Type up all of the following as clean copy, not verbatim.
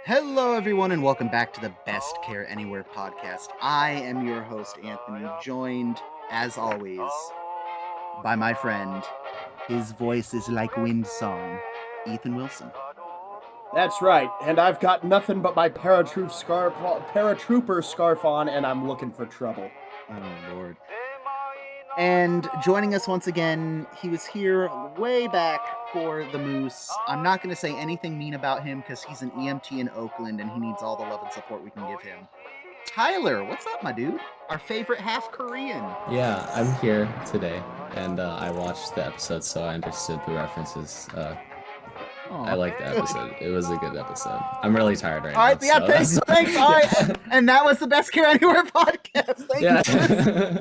Hello, everyone, and welcome back to the Best Care Anywhere podcast. I am your host, Anthony, joined, as always, by my friend. His voice is like wind song, Ethan Wilson. That's right, and I've got nothing but my paratrooper scarf on, and I'm looking for trouble. Oh, Lord. And joining us once again, he was here way back for the Moose. I'm not going to say anything mean about him because he's an EMT in Oakland and he needs all the love and support we can give him. Tyler, what's up, my dude? Our favorite half Korean. Yeah, I'm here today, and I watched the episode, so I understood the references. I liked the episode. It was a good episode. I'm really tired right now. All right, yeah, thanks. All right, and that was the Best Care Anywhere podcast. Thank you.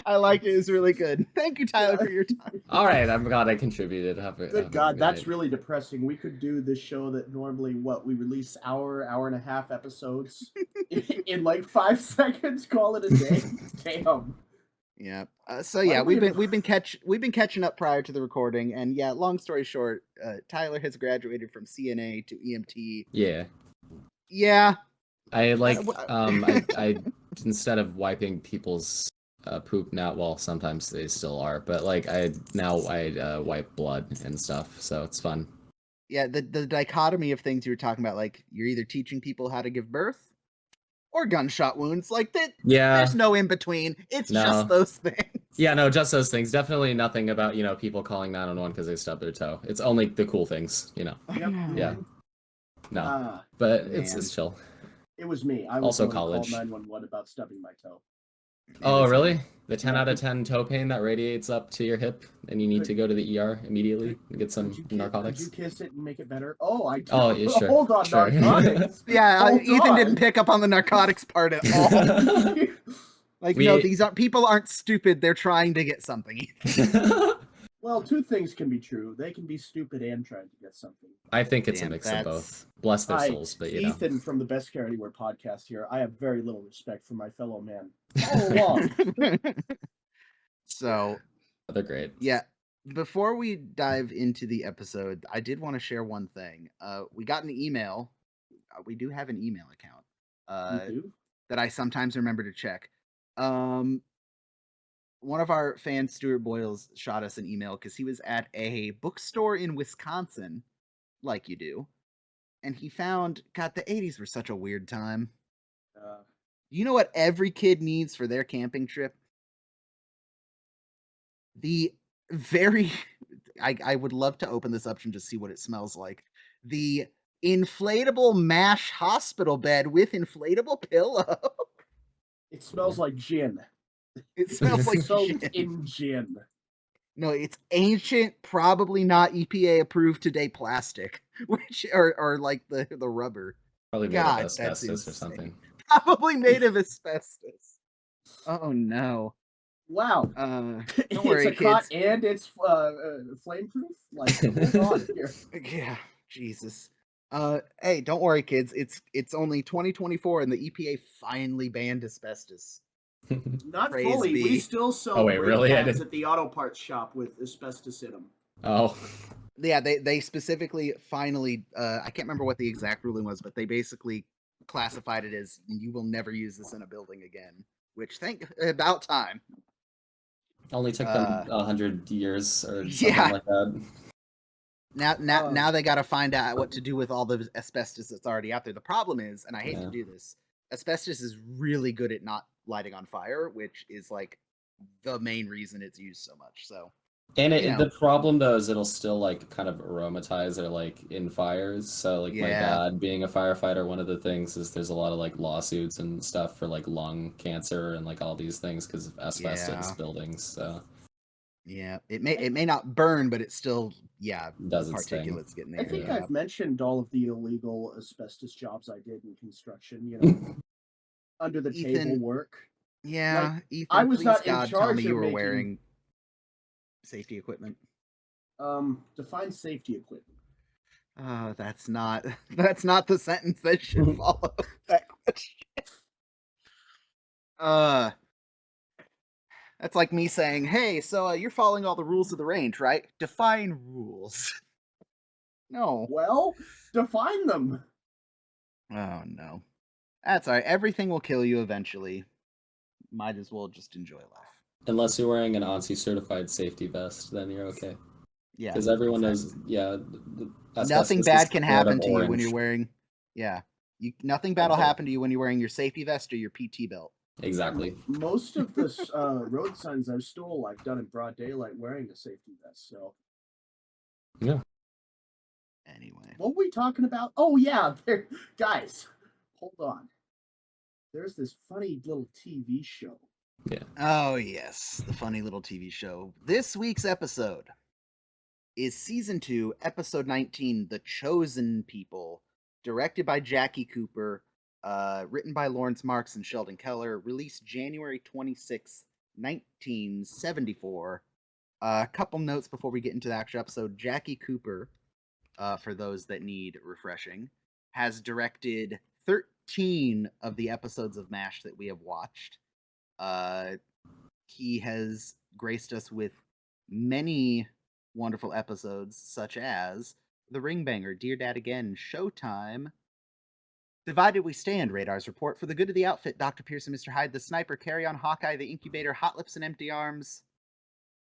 I liked it. It was really good. Thank you, Tyler, for your time. All right, I'm glad I contributed. Good God, that's really depressing. We could do this show that normally, we release hour and a half episodes in like 5 seconds, call it a day. Damn. Yeah. So yeah, we've been catching up prior to the recording, and yeah. Long story short, Tyler has graduated from CNA to EMT. Yeah. Yeah. I I instead of wiping people's poop now, well, sometimes they still are, but like I wipe blood and stuff, so it's fun. Yeah. The dichotomy of things you were talking about, like you're either teaching people how to give birth or gunshot wounds, like that. Yeah, there's no in between. It's just those things. Yeah, no, just those things. Definitely nothing about people calling 911 because they stubbed their toe. It's only the cool things, Yep. Yeah. No, but it's chill. It was me. I was also college. Called 911 about stubbing my toe. Oh, really? The 10 out of 10 toe pain that radiates up to your hip, and you need to go to the ER immediately and get some narcotics. Could you kiss it and make it better? Oh, I do. Oh, yeah, sure. Hold on, sure. narcotics. Yeah, Ethan didn't pick up on the narcotics part at all. Like, no, people aren't stupid. They're trying to get something. Well, two things can be true. They can be stupid and trying to get something. I think it's a mix of both. Bless their souls, but Ethan from the Best Care Anywhere podcast here. I have very little respect for my fellow man. All along. So, they're great. Yeah. Before we dive into the episode, I did want to share one thing. We got an email. We do have an email account. That I sometimes remember to check. One of our fans, Stuart Boyles, shot us an email because he was at a bookstore in Wisconsin, like you do, and he found, God, the 80s were such a weird time. You know what every kid needs for their camping trip? I would love to open this up and just see what it smells like. The inflatable MASH hospital bed with inflatable pillow. It smells like gin. It smells like gin. No, it's ancient, probably not EPA approved today plastic, which or like the rubber. Probably made of asbestos or something. Probably made of asbestos. Oh no! Wow. Don't worry, it's a cot and it's flame-proof. Like, hold on here. Yeah, Jesus. Hey, don't worry, kids. It's only 2024, and the EPA finally banned asbestos. Not fully. We still sell cans at the auto parts shop with asbestos in them. Oh. Yeah, they specifically finally, I can't remember what the exact ruling was, but they basically classified it as you will never use this in a building again, which about time. Only took them 100 years or something like that. Now they got to find out what to do with all the asbestos that's already out there. The problem is, and I hate to do this, asbestos is really good at not lighting on fire, which is like the main reason it's used so much. So, and the problem though is it'll still like kind of aromatize or like in fires. So like my dad being a firefighter, one of the things is there's a lot of like lawsuits and stuff for like lung cancer and like all these things because of asbestos buildings. So yeah, it may not burn, but it still does particulates getting there. I think I've mentioned all of the illegal asbestos jobs I did in construction. Under the table work. Yeah, like, Ethan, I was not in charge. Tell me you were wearing safety equipment. Define safety equipment. That's not the sentence that should follow that question. That's like me saying, "Hey, so you're following all the rules of the range, right? Define rules." No. Well, define them. Oh no. That's all right. Everything will kill you eventually. Might as well just enjoy life. Unless you're wearing an ONSI certified safety vest, then you're okay. Yeah. Because everyone exactly. knows, yeah, Nothing asbestos bad is can made out of happen to you when you're orange. wearing. Yeah. Nothing bad will Okay. happen to you when you're wearing your safety vest or your PT belt. Exactly. Most of the road signs I've still like done in broad daylight wearing a safety vest. So Yeah. Anyway. what were we talking about? Oh yeah, there, guys. Hold on. There's this funny little TV show. Yeah. Oh yes, the funny little TV show. This week's episode is season 2, episode 19, The Chosen People, directed by Jackie Cooper, written by Lawrence Marks and Sheldon Keller, released January 26, 1974. A couple notes before we get into the actual episode. Jackie Cooper, for those that need refreshing, has directed 13 of the episodes of MASH that we have watched. He has graced us with many wonderful episodes, such as The Ring Banger, Dear Dad Again, Showtime, Divided We Stand, Radar's Report, For the Good of the Outfit, Dr. Pierce and Mr. Hyde, The Sniper, Carry On Hawkeye, The Incubator, Hot Lips and Empty Arms,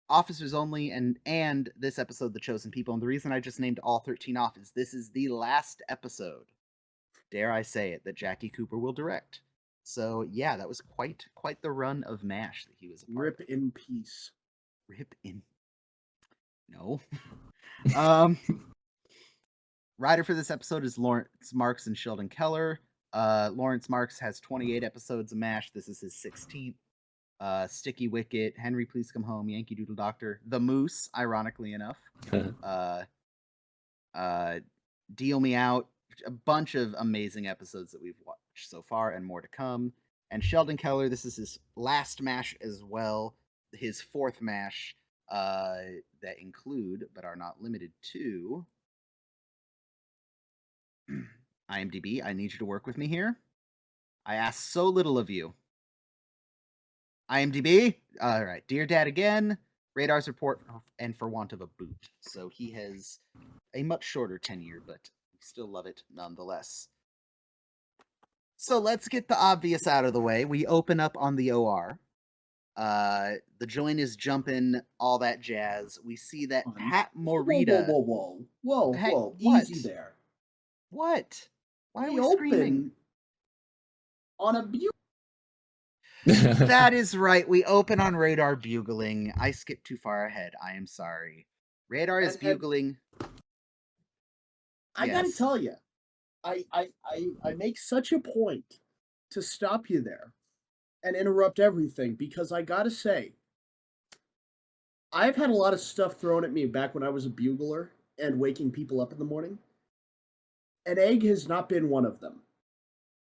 Officers Only, and this episode, The Chosen People. And the reason I just named all 13 off is this is the last episode, dare I say it, that Jackie Cooper will direct. So yeah, that was quite the run of MASH that he was a part Rip of. in peace. Rip in. No. Writer for this episode is Lawrence Marks and Sheldon Keller. Lawrence Marks has 28 episodes of MASH. This is his 16th. Sticky Wicket, Henry Please Come Home, Yankee Doodle Doctor, The Moose, ironically enough. Deal Me Out, a bunch of amazing episodes that we've watched so far and more to come. And Sheldon Keller, this is his last MASH as well, his 4th MASH, that include, but are not limited to, IMDb, I need you to work with me here. I ask so little of you. IMDb, all right, Dear Dad Again, Radar's Report, and For Want of a Boot. So he has a much shorter tenure, but we still love it nonetheless. So let's get the obvious out of the way. We open up on the OR. The joint is jumping, all that jazz. We see that Pat Morita. Whoa, Hey, what? easy there. What? Why We are we screaming? On a bugle. That is right. We open on radar bugling. I skipped too far ahead. I am sorry. Radar is bugling. I gotta tell you, I make such a point to stop you there and interrupt everything because I gotta say, I've had a lot of stuff thrown at me back when I was a bugler and waking people up in the morning. An egg has not been one of them.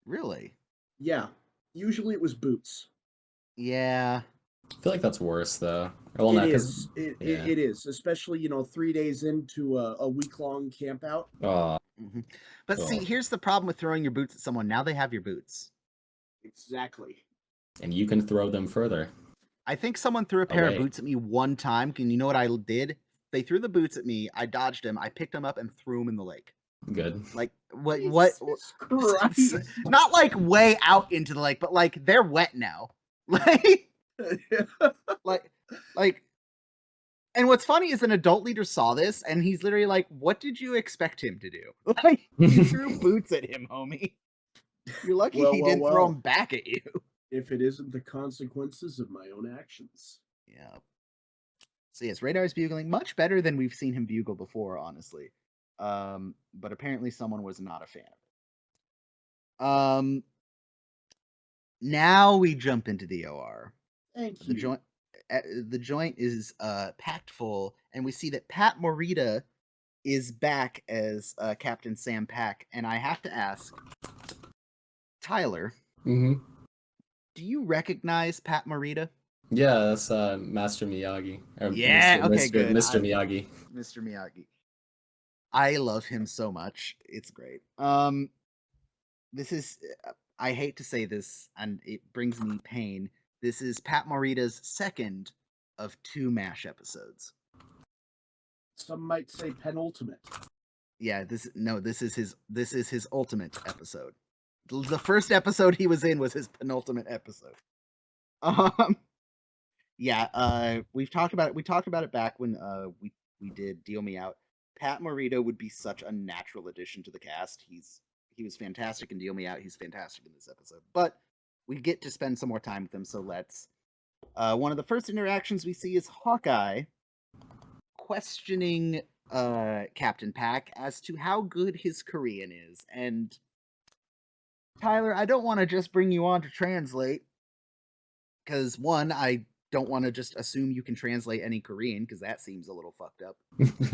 Really? Yeah. Usually it was boots. Yeah. I feel like that's worse though. Well, it is, especially 3 days into a week-long camp out. Mm-hmm. But see, here's the problem with throwing your boots at someone. Now they have your boots. Exactly. And you can throw them further. I think someone threw a pair of boots at me one time. And you know what I did? They threw the boots at me. I dodged them. I picked them up and threw them in the lake. Good. Like what? Jesus Christ. Not like way out into the lake, but like they're wet now. like. And what's funny is an adult leader saw this, and he's literally like, "What did you expect him to do? Like, you threw boots at him, homie. You're lucky he didn't throw them back at you." If it isn't the consequences of my own actions. Yeah. So yes, Radar's bugling much better than we've seen him bugle before, honestly. But apparently someone was not a fan of it. Now we jump into the OR. Thank you. The joint is packed full, and we see that Pat Morita is back as Captain Sam Pack. And I have to ask, Tyler, do you recognize Pat Morita? Yeah, that's Master Miyagi. Yeah, okay, good. Mr. Miyagi. Mr. Miyagi. I love him so much. It's great. This is, I hate to say this, and it brings me pain. This is Pat Morita's second of 2 MASH episodes. Some might say penultimate. Yeah, this is his ultimate episode. The first episode he was in was his penultimate episode. Yeah, we've talked about it. We talked about it back when we did Deal Me Out. Pat Morita would be such a natural addition to the cast. He was fantastic in Deal Me Out. He's fantastic in this episode. But we get to spend some more time with him, so let's. One of the first interactions we see is Hawkeye questioning Captain Pack as to how good his Korean is. And Tyler, I don't want to just bring you on to translate, because one, I don't want to just assume you can translate any Korean, because that seems a little fucked up.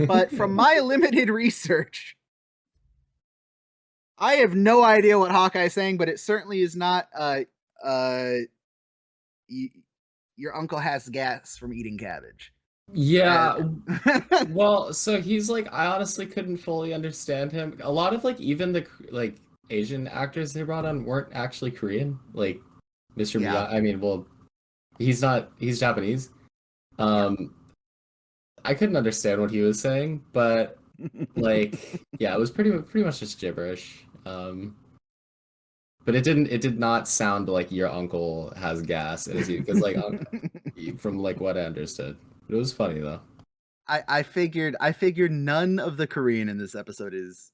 But from my limited research, I have no idea what Hawkeye's saying, but it certainly is not your uncle has gas from eating cabbage. Yeah. Well, so he's like, I honestly couldn't fully understand him. A lot of like even the like Asian actors they brought on weren't actually Korean. Like Mr. Yeah. I mean, well, he's Japanese. I couldn't understand what he was saying, but like yeah, it was pretty much just gibberish. But it did not sound like your uncle has gas, because like from like what I understood. It was funny though. I figured none of the Korean in this episode is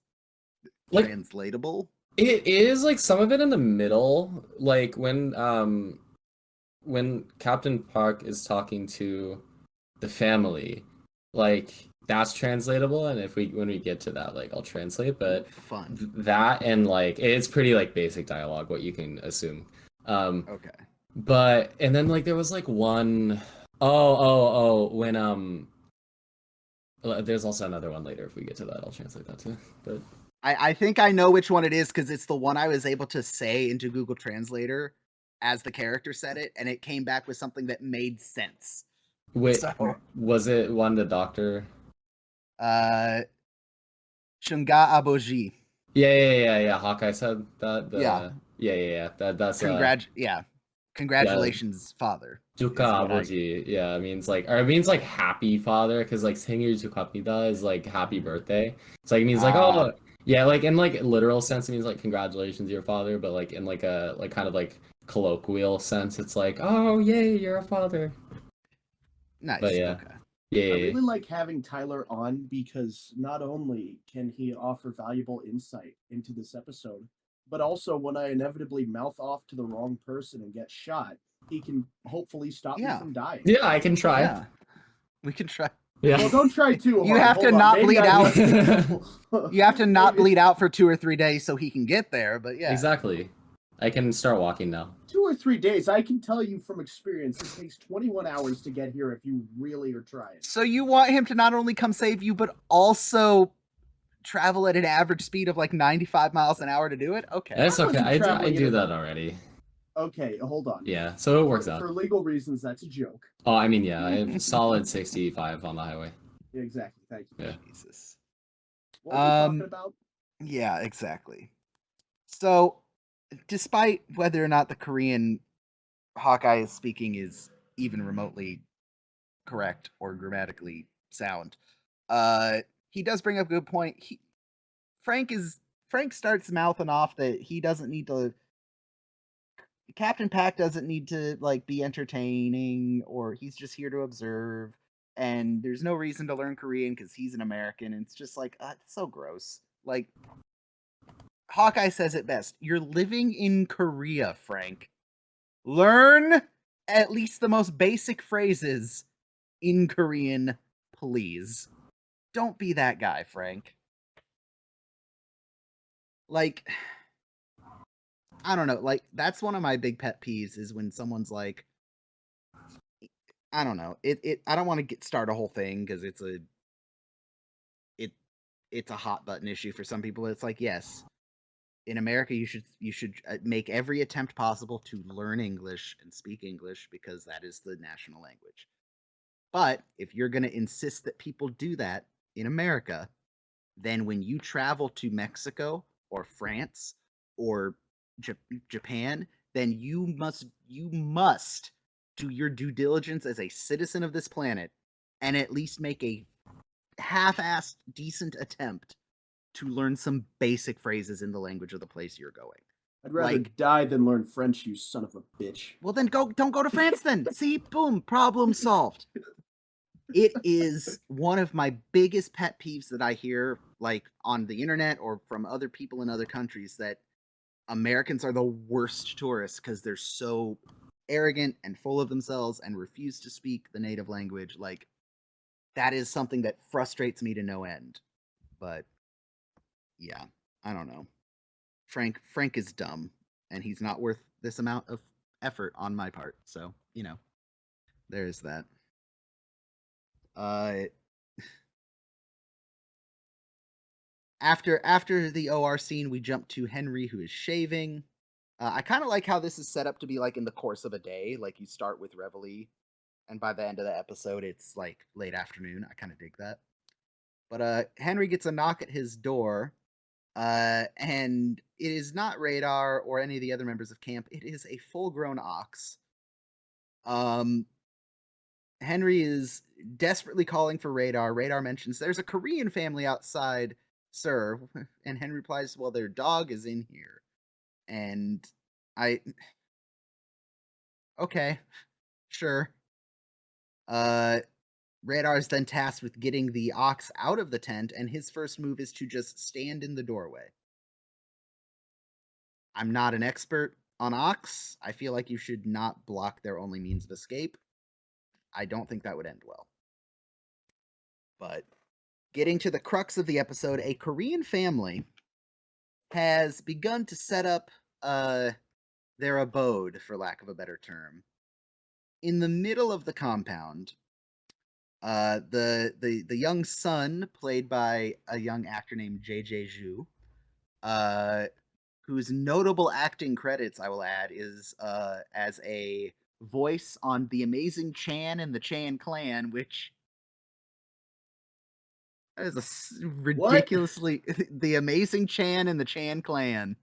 like translatable. It is like some of it in the middle, like when Captain Park is talking to the family, like that's translatable, and when we get to that, like I'll translate, but fun that and like it's pretty like basic dialogue, what you can assume. Okay. But and then like there was like one when there's also another one later if we get to that, I'll translate that too. But I think I know which one it is, because it's the one I was able to say into Google Translator as the character said it, and it came back with something that made sense. Wait, so, was it one the doctor? Chunga Aboji. Yeah. Hawkeye said that. Yeah. That's Congratulations, father. Duka Aboji. Yeah, it means like happy father, because like Sengir Tukapnida is like happy birthday. So like it means like oh yeah, like in like literal sense it means like congratulations your father, but like in like a like kind of like colloquial sense it's like oh yay you're a father. Nice. But yeah. Okay. Yeah. I really like having Tyler on, because not only can he offer valuable insight into this episode, but also when I inevitably mouth off to the wrong person and get shot, he can hopefully stop me from dying. Yeah, I can try. Yeah. We can try. Yeah. Well, don't try too hard. You have to not bleed out. You have to not bleed out for 2 or 3 days so he can get there, but yeah. Exactly. I can start walking now. 2 or 3 days. I can tell you from experience, it takes 21 hours to get here if you really are trying. So you want him to not only come save you, but also travel at an average speed of like 95 miles an hour to do it? Okay. That's okay. I do that already. Okay, hold on. Yeah, so it works out. For legal reasons, that's a joke. Oh, I mean, yeah, I'm solid 65 on the highway. Yeah, exactly. Thank you. Yeah. Jesus. What are we talking about? Yeah, exactly. So, despite whether or not the Korean Hawkeye is speaking is even remotely correct or grammatically sound, he does bring up a good point. Frank starts mouthing off that he doesn't need to. Captain Pack doesn't need to like be entertaining, or he's just here to observe. And there's no reason to learn Korean because he's an American. And it's just like it's so gross. Like Hawkeye says it best: "You're living in Korea, Frank. Learn at least the most basic phrases in Korean, please. Don't be that guy, Frank." Like, I don't know. Like, that's one of my big pet peeves is when someone's like, I don't know. I don't want to start a whole thing because it's a hot button issue for some people. It's like, yes, in America, you should make every attempt possible to learn English and speak English because that is the national language. But if you're going to insist that people do that in America, then when you travel to Mexico or France or Japan, then you must do your due diligence as a citizen of this planet and at least make a half-assed decent attempt to learn some basic phrases in the language of the place you're going. I'd rather Like, die than learn French, you son of a bitch. well, then don't go to France then. See, boom, problem solved. It is one of my biggest pet peeves that I hear, like, on the internet or from other people in other countries, that Americans are the worst tourists because they're so arrogant and full of themselves and refuse to speak the native language. Like, that is something that frustrates me to no end. But yeah, I don't know. Frank is dumb, and he's not worth this amount of effort on my part. So, there's that. After the OR scene, we jump to Henry, who is shaving. I kind of like how this is set up to be like in the course of a day. Like, you start with Reveille, and by the end of the episode, it's like late afternoon. I kind of dig that. But Henry gets a knock at his door, and it is not Radar or any of the other members of camp. It is a full-grown ox. Henry is desperately calling for Radar. Radar mentions there's a Korean family outside, sir. And Henry replies, well, their dog is in here. And okay, sure. Radar is then tasked with getting the ox out of the tent, and his first move is to just stand in the doorway. I'm not an expert on ox. I feel like you should not block their only means of escape. I don't think that would end well. But getting to the crux of the episode, a Korean family has begun to set up their abode, for lack of a better term, in the middle of the compound. The young son, played by a young actor named J.J. Ju, whose notable acting credits, I will add, is as a voice on The Amazing Chan and the Chan Clan, which is a ridiculously... The Amazing Chan and the Chan Clan.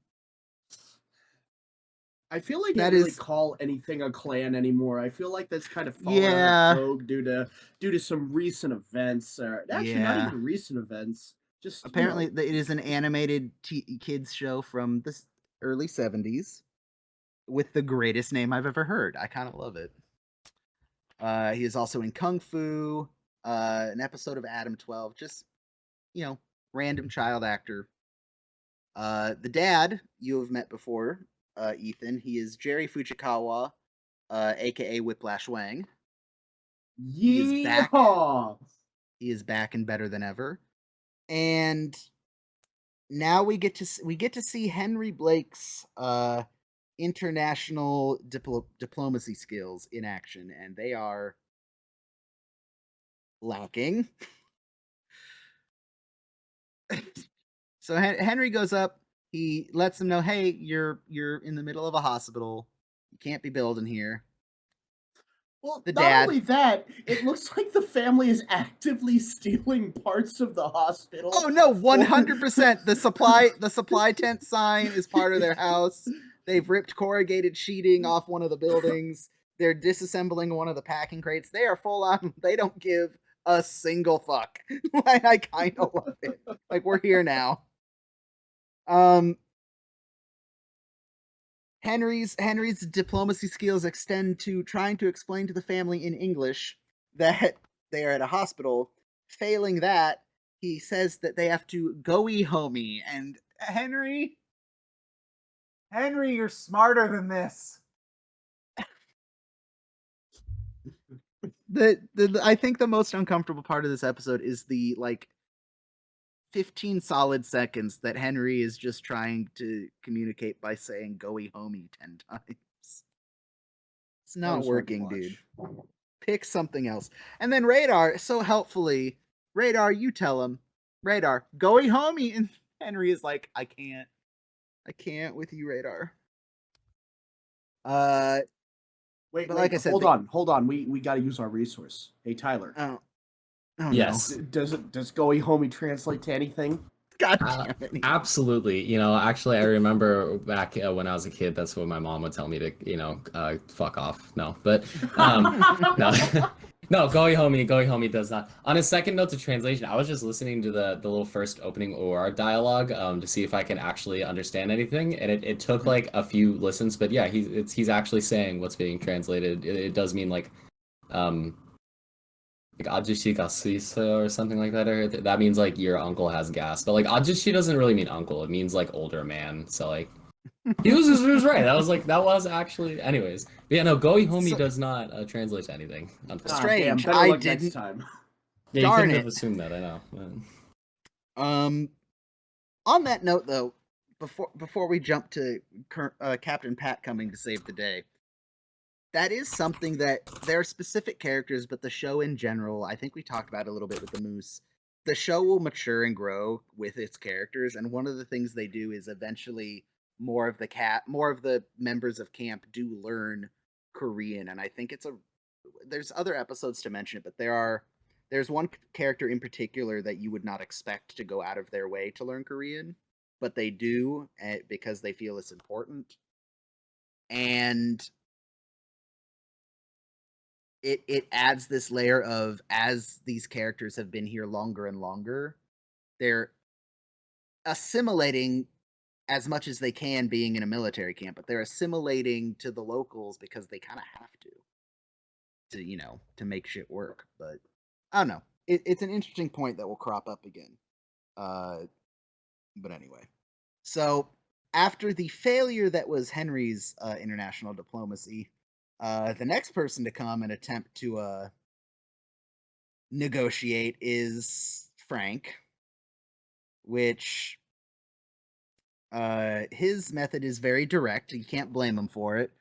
I feel like they don't really call anything a clan anymore. I feel like that's kind of fallen out of vogue due to some recent events. Actually, not even recent events. Just apparently, it is an animated kids show from the early 70s with the greatest name I've ever heard. I kind of love it. He is also in Kung Fu, an episode of Adam 12. Just, random child actor. The dad you have met before, Ethan. He is Jerry Fujikawa, aka Whiplash Wang. He is back and better than ever. And now we get to see Henry Blake's international diplomacy skills in action, and they are lacking. So Henry goes up. He lets them know, hey, you're in the middle of a hospital. You can't be building here. Well, not only that, it looks like the family is actively stealing parts of the hospital. Oh no, 100%. The supply tent sign is part of their house. They've ripped corrugated sheeting off one of the buildings. They're disassembling one of the packing crates. They are full on. They don't give a single fuck. Like, I kind of love it. Like, we're here now. Henry's diplomacy skills extend to trying to explain to the family in English that they are at a hospital. Failing that, he says that they have to go-y homie. And Henry, you're smarter than this. I think the most uncomfortable part of this episode is the 15 solid seconds that Henry is just trying to communicate by saying "goey homie" 10 times. It's not working, dude. Pick something else. And then Radar, so helpfully, Radar, you tell him, Radar, goey homie, and Henry is like, I can't with you, Radar. Wait, like I said, hold on. We got to use our resource. Hey, Tyler. Oh yes. No. Does "goey homie" translate to anything? God damn it. Absolutely. Actually, I remember back when I was a kid, that's what my mom would tell me to, fuck off. No, but no. No, Going Homie does not. On a second note to translation, I was just listening to the little first opening OR dialogue to see if I can actually understand anything, and it took like a few listens, but yeah, he's actually saying what's being translated. It does mean like ajushi ga suiso or something like that, or that means like your uncle has gas. But like ajushi doesn't really mean uncle; it means like older man. So like he was right. That was actually. Anyways, but yeah, no, Going Homie does not translate to anything. Unfortunately. Damn, Strange. better I luck next didn't. time. Yeah, you Darn couldn't it. have assumed that. I know. On that note, though, before we jump to Captain Pat coming to save the day, that is something that there are specific characters, but the show in general, I think we talked about it a little bit with the Moose. The show will mature and grow with its characters, and one of the things they do is eventually more of the members of camp do learn Korean, and I think there's other episodes to mention it, but there's one character in particular that you would not expect to go out of their way to learn Korean, but they do because they feel it's important. And it adds this layer of, as these characters have been here longer and longer, they're assimilating as much as they can being in a military camp, but they're assimilating to the locals because they kind of have to to make shit work. But I don't know. It's an interesting point that will crop up again. But anyway, so after the failure that was Henry's international diplomacy, the next person to come and attempt to negotiate is Frank, which his method is very direct. You can't blame him for it.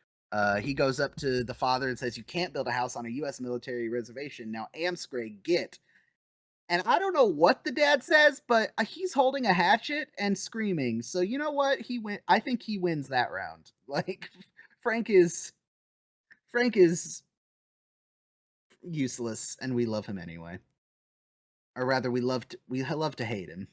He goes up to the father and says, "You can't build a house on a U.S. military reservation. Now, Amscray, get." And I don't know what the dad says, but he's holding a hatchet and screaming. So you know what? I think he wins that round. Like Frank is useless, and we love him anyway. Or rather, we love to hate him.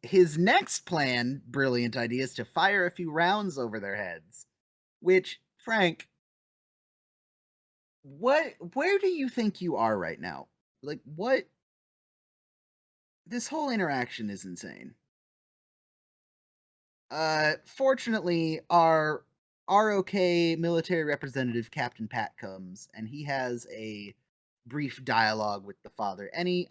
His next brilliant idea, is to fire a few rounds over their heads. Which, Frank, where do you think you are right now? Like, what? This whole interaction is insane. Fortunately, our ROK military representative, Captain Pat, comes, and he has a brief dialogue with the father. Any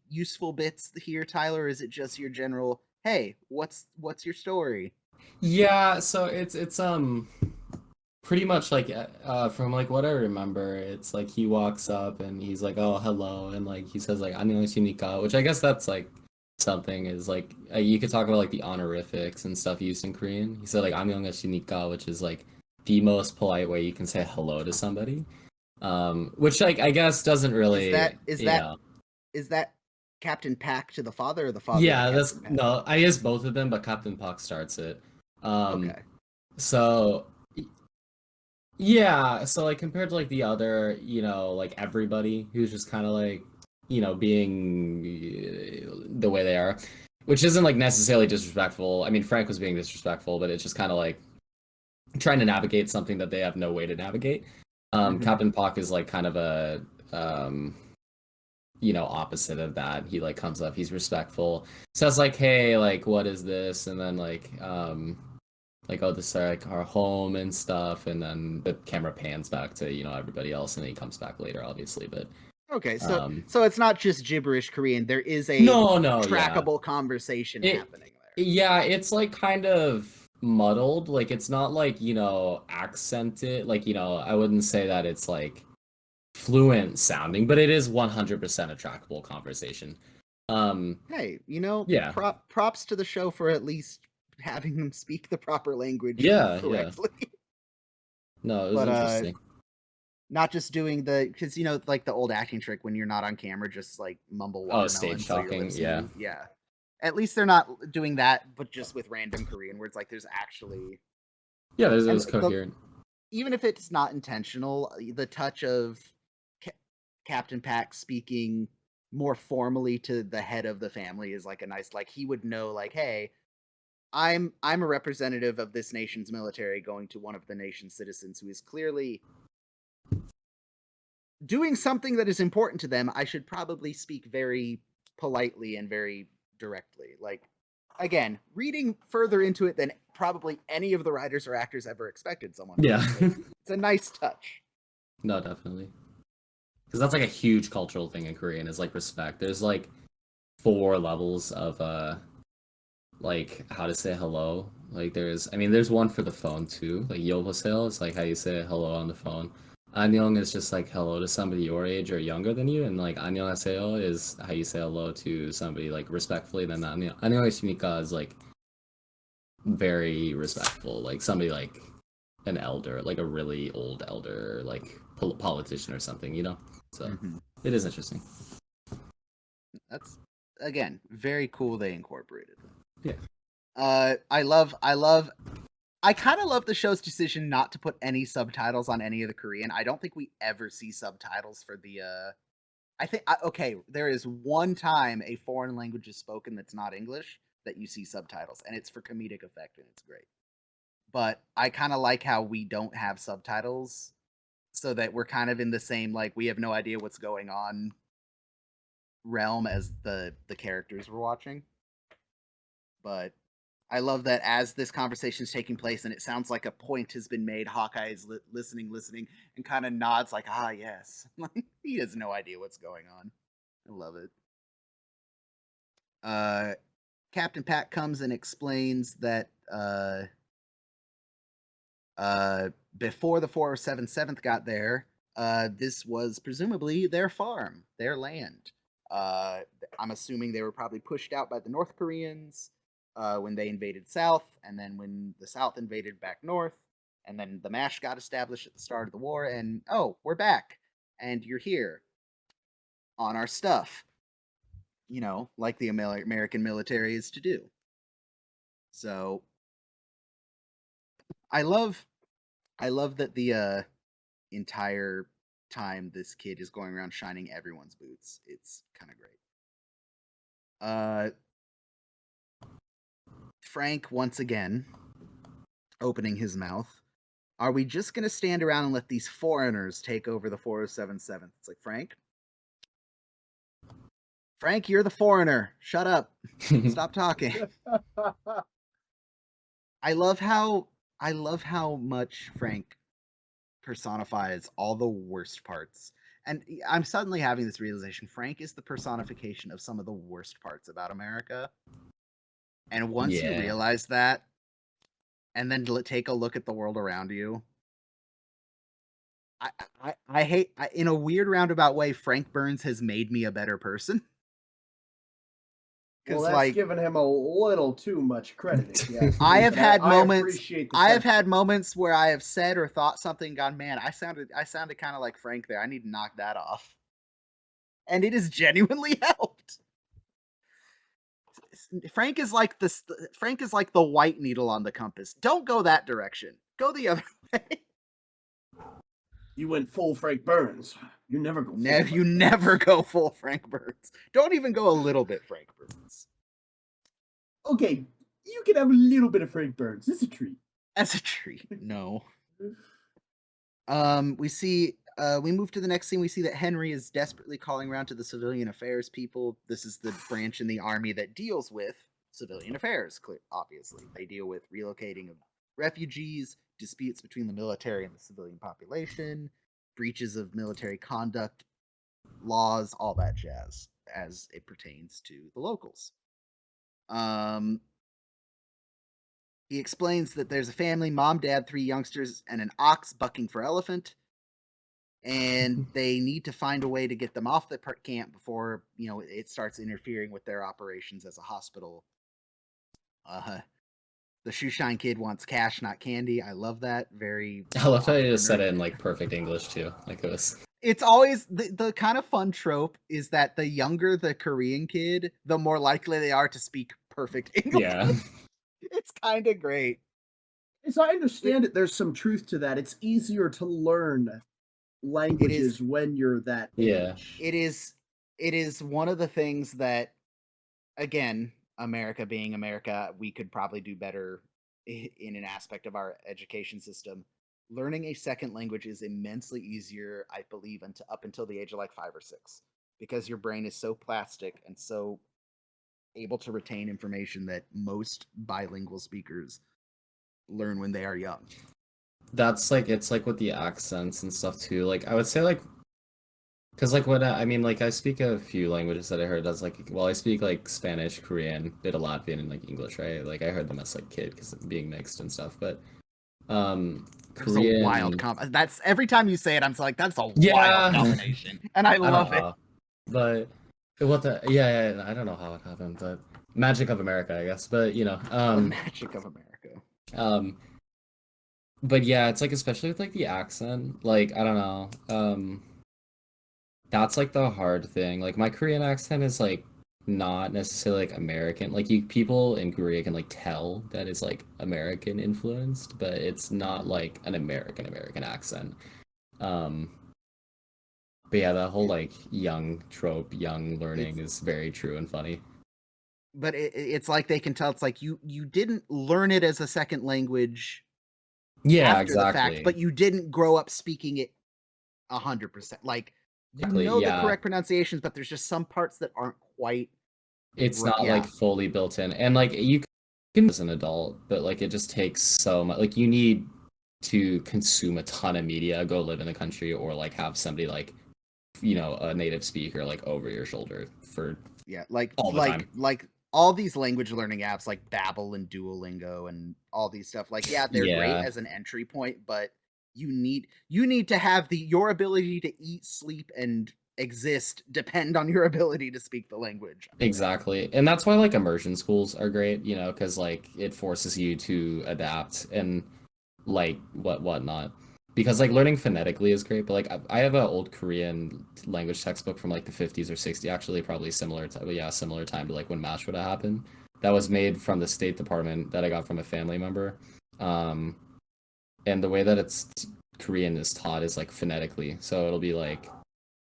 useful bits here, Tyler? Or is it just your general, hey, what's your story? Yeah, so it's pretty much like from like what I remember, it's like he walks up and he's like, "Oh, hello," and like he says like "안녕하십니까," which I guess that's like something is like you could talk about like the honorifics and stuff used in Korean. He said like "안녕하십니까," which is like the most polite way you can say hello to somebody. Which like I guess doesn't really is that Captain Pack to the father, or the father? Yeah, that's no. I guess both of them, but Captain Puck starts it. Okay. So yeah, so like compared to like the other, like everybody who's just kind of like, being the way they are, which isn't like necessarily disrespectful. I mean, Frank was being disrespectful, but it's just kind of like trying to navigate something that they have no way to navigate. Captain Puck is like kind of a opposite of that. He like comes up, he's respectful, says like, "Hey, like, what is this?" And then like, "Oh, this is like our home and stuff." And then the camera pans back to everybody else, and then he comes back later, obviously. But okay, so it's not just gibberish Korean. There is a trackable conversation happening there. Yeah, it's like kind of muddled. Like it's not like accented. Like I wouldn't say that it's like fluent sounding, but it is 100% a trackable conversation. Hey, yeah. Props to the show for at least having them speak the proper language correctly. Yeah. No, it was interesting. Not just doing because like the old acting trick when you're not on camera, just like mumble watermelon. Stage talking, yeah. Yeah. At least they're not doing that, but just with random Korean words. Like there's actually there's coherent. Even if it's not intentional, the touch of Captain Pack speaking more formally to the head of the family is like a nice, like he would know, like, hey, I'm a representative of this nation's military going to one of the nation's citizens who is clearly doing something that is important to them. I should probably speak very politely and very directly. Like, again, reading further into it than probably any of the writers or actors ever expected someone to. Yeah. It's a nice touch. No, definitely. Because that's like a huge cultural thing in Korean is like respect. There's like 4 levels of like how to say hello. Like there's one for the phone too. Like 여보세요 is like how you say hello on the phone. 안녕 is just like hello to somebody your age or younger than you, and like 안녕하세요 is how you say hello to somebody like respectfully. Then 안녕하십니까 is like very respectful, like somebody like an elder, like a really old elder, like politician or something, you know. So it is interesting. That's again very cool. They incorporated it. Yeah. I kind of love the show's decision not to put any subtitles on any of the Korean. I don't think we ever see subtitles for the. I think okay, there is one time a foreign language is spoken that's not English that you see subtitles, and it's for comedic effect, and it's great. But I kind of like how we don't have subtitles, so that we're kind of in the same like we have no idea what's going on realm as the characters we're watching. But I love that as this conversation is taking place and it sounds like a point has been made, Hawkeye is listening, and kind of nods like, ah, yes. He has no idea what's going on. I love it. Captain Pat comes and explains that before the 407th got there, this was presumably their farm, their land. I'm assuming they were probably pushed out by the North Koreans when they invaded South, and then when the South invaded back North, and then the MASH got established at the start of the war, and oh, we're back, and you're here on our stuff, you know, like the American military is to do. So I love that the entire time this kid is going around shining everyone's boots. It's kind of great. Frank once again opening his mouth. Are we just going to stand around and let these foreigners take over the 407th? It's like, Frank, you're the foreigner. Shut up. Stop talking. I love how much Frank personifies all the worst parts. And I'm suddenly having this realization. Frank is the personification of some of the worst parts about America. And once you realize that, and then take a look at the world around you, I hate, in a weird roundabout way, Frank Burns has made me a better person. Well, that's giving him a little too much credit. Yeah, I have had moments where I have said or thought something, gone, man, I sounded kind of like Frank there. I need to knock that off, and it has genuinely helped. Frank is like the white needle on the compass. Don't go that direction. Go the other way. You went full Frank Burns. You never go. Never go full Frank Burns. Don't even go a little bit Frank Burns. Okay, you can have a little bit of Frank Burns. It's a treat. As a treat. No. We move to the next scene. We see that Henry is desperately calling around to the civilian affairs people. This is the branch in the army that deals with civilian affairs. Obviously, they deal with relocating of refugees, disputes between the military and the civilian population, breaches of military conduct laws, all that jazz as it pertains to the locals. He explains that there's a family, mom, dad, 3 youngsters, and an ox bucking for elephant. And they need to find a way to get them off the camp before, it starts interfering with their operations as a hospital. The shoeshine kid wants cash, not candy. I love that. I love how you just said it in like perfect English too. Like it was. It's always the kind of fun trope is that the younger the Korean kid, the more likely they are to speak perfect English. Yeah. It's kind of great. As I understand it, there's some truth to that. It's easier to learn languages when you're that age. It is one of the things that, again, America being America, we could probably do better in an aspect of our education system. Learning a second language is immensely easier, I believe, up until the age of like 5 or 6, because your brain is so plastic and so able to retain information that most bilingual speakers learn when they are young. That's like, it's like with the accents and stuff too. Like I would say like, because like what I mean, like I speak a few languages that I heard as like, well, I speak like Spanish, Korean, bit of Latvian, and like English, right? Like I heard them as like kid because being mixed and stuff. But There's a wild Korean, that's every time you say it, I'm like, that's a wild yeah, combination, and I I don't love it. know, but what the yeah, I don't know how it happened, but magic of America, I guess. But you know, The magic of America. but yeah, it's like especially with like the accent, like I don't know, that's like the hard thing. Like my Korean accent is like not necessarily like American. Like you people in Korea can like tell that it's like American influenced, but it's not like an American accent. Um but yeah, that whole like young trope, young learning is very true and funny. But it's like they can tell. It's like you didn't learn it as a second language Yeah, after the fact, exactly. but you didn't grow up speaking it 100%. Like you Exactly, know the yeah. correct pronunciations, but there's just some parts that aren't quite. It's not Yeah. like fully built in. And like you can as an adult, but like it just takes so much. Like you need to consume a ton of media, go live in the country, or like have somebody like, you know, a native speaker like over your shoulder for like all the time. like all these language learning apps like Babbel and Duolingo and all these stuff. Like they're great as an entry point, but you need to have your ability to eat, sleep, and exist depend on your ability to speak the language. Exactly. And that's why like immersion schools are great, you know, because like it forces you to adapt and like whatnot. Because like learning phonetically is great, but like I have an old Korean language textbook from like the 50s or 60s, actually probably similar time to like when MASH would have happened. That was made from the State Department that I got from a family member. And the way that it's Korean is taught is like phonetically. So it'll be like,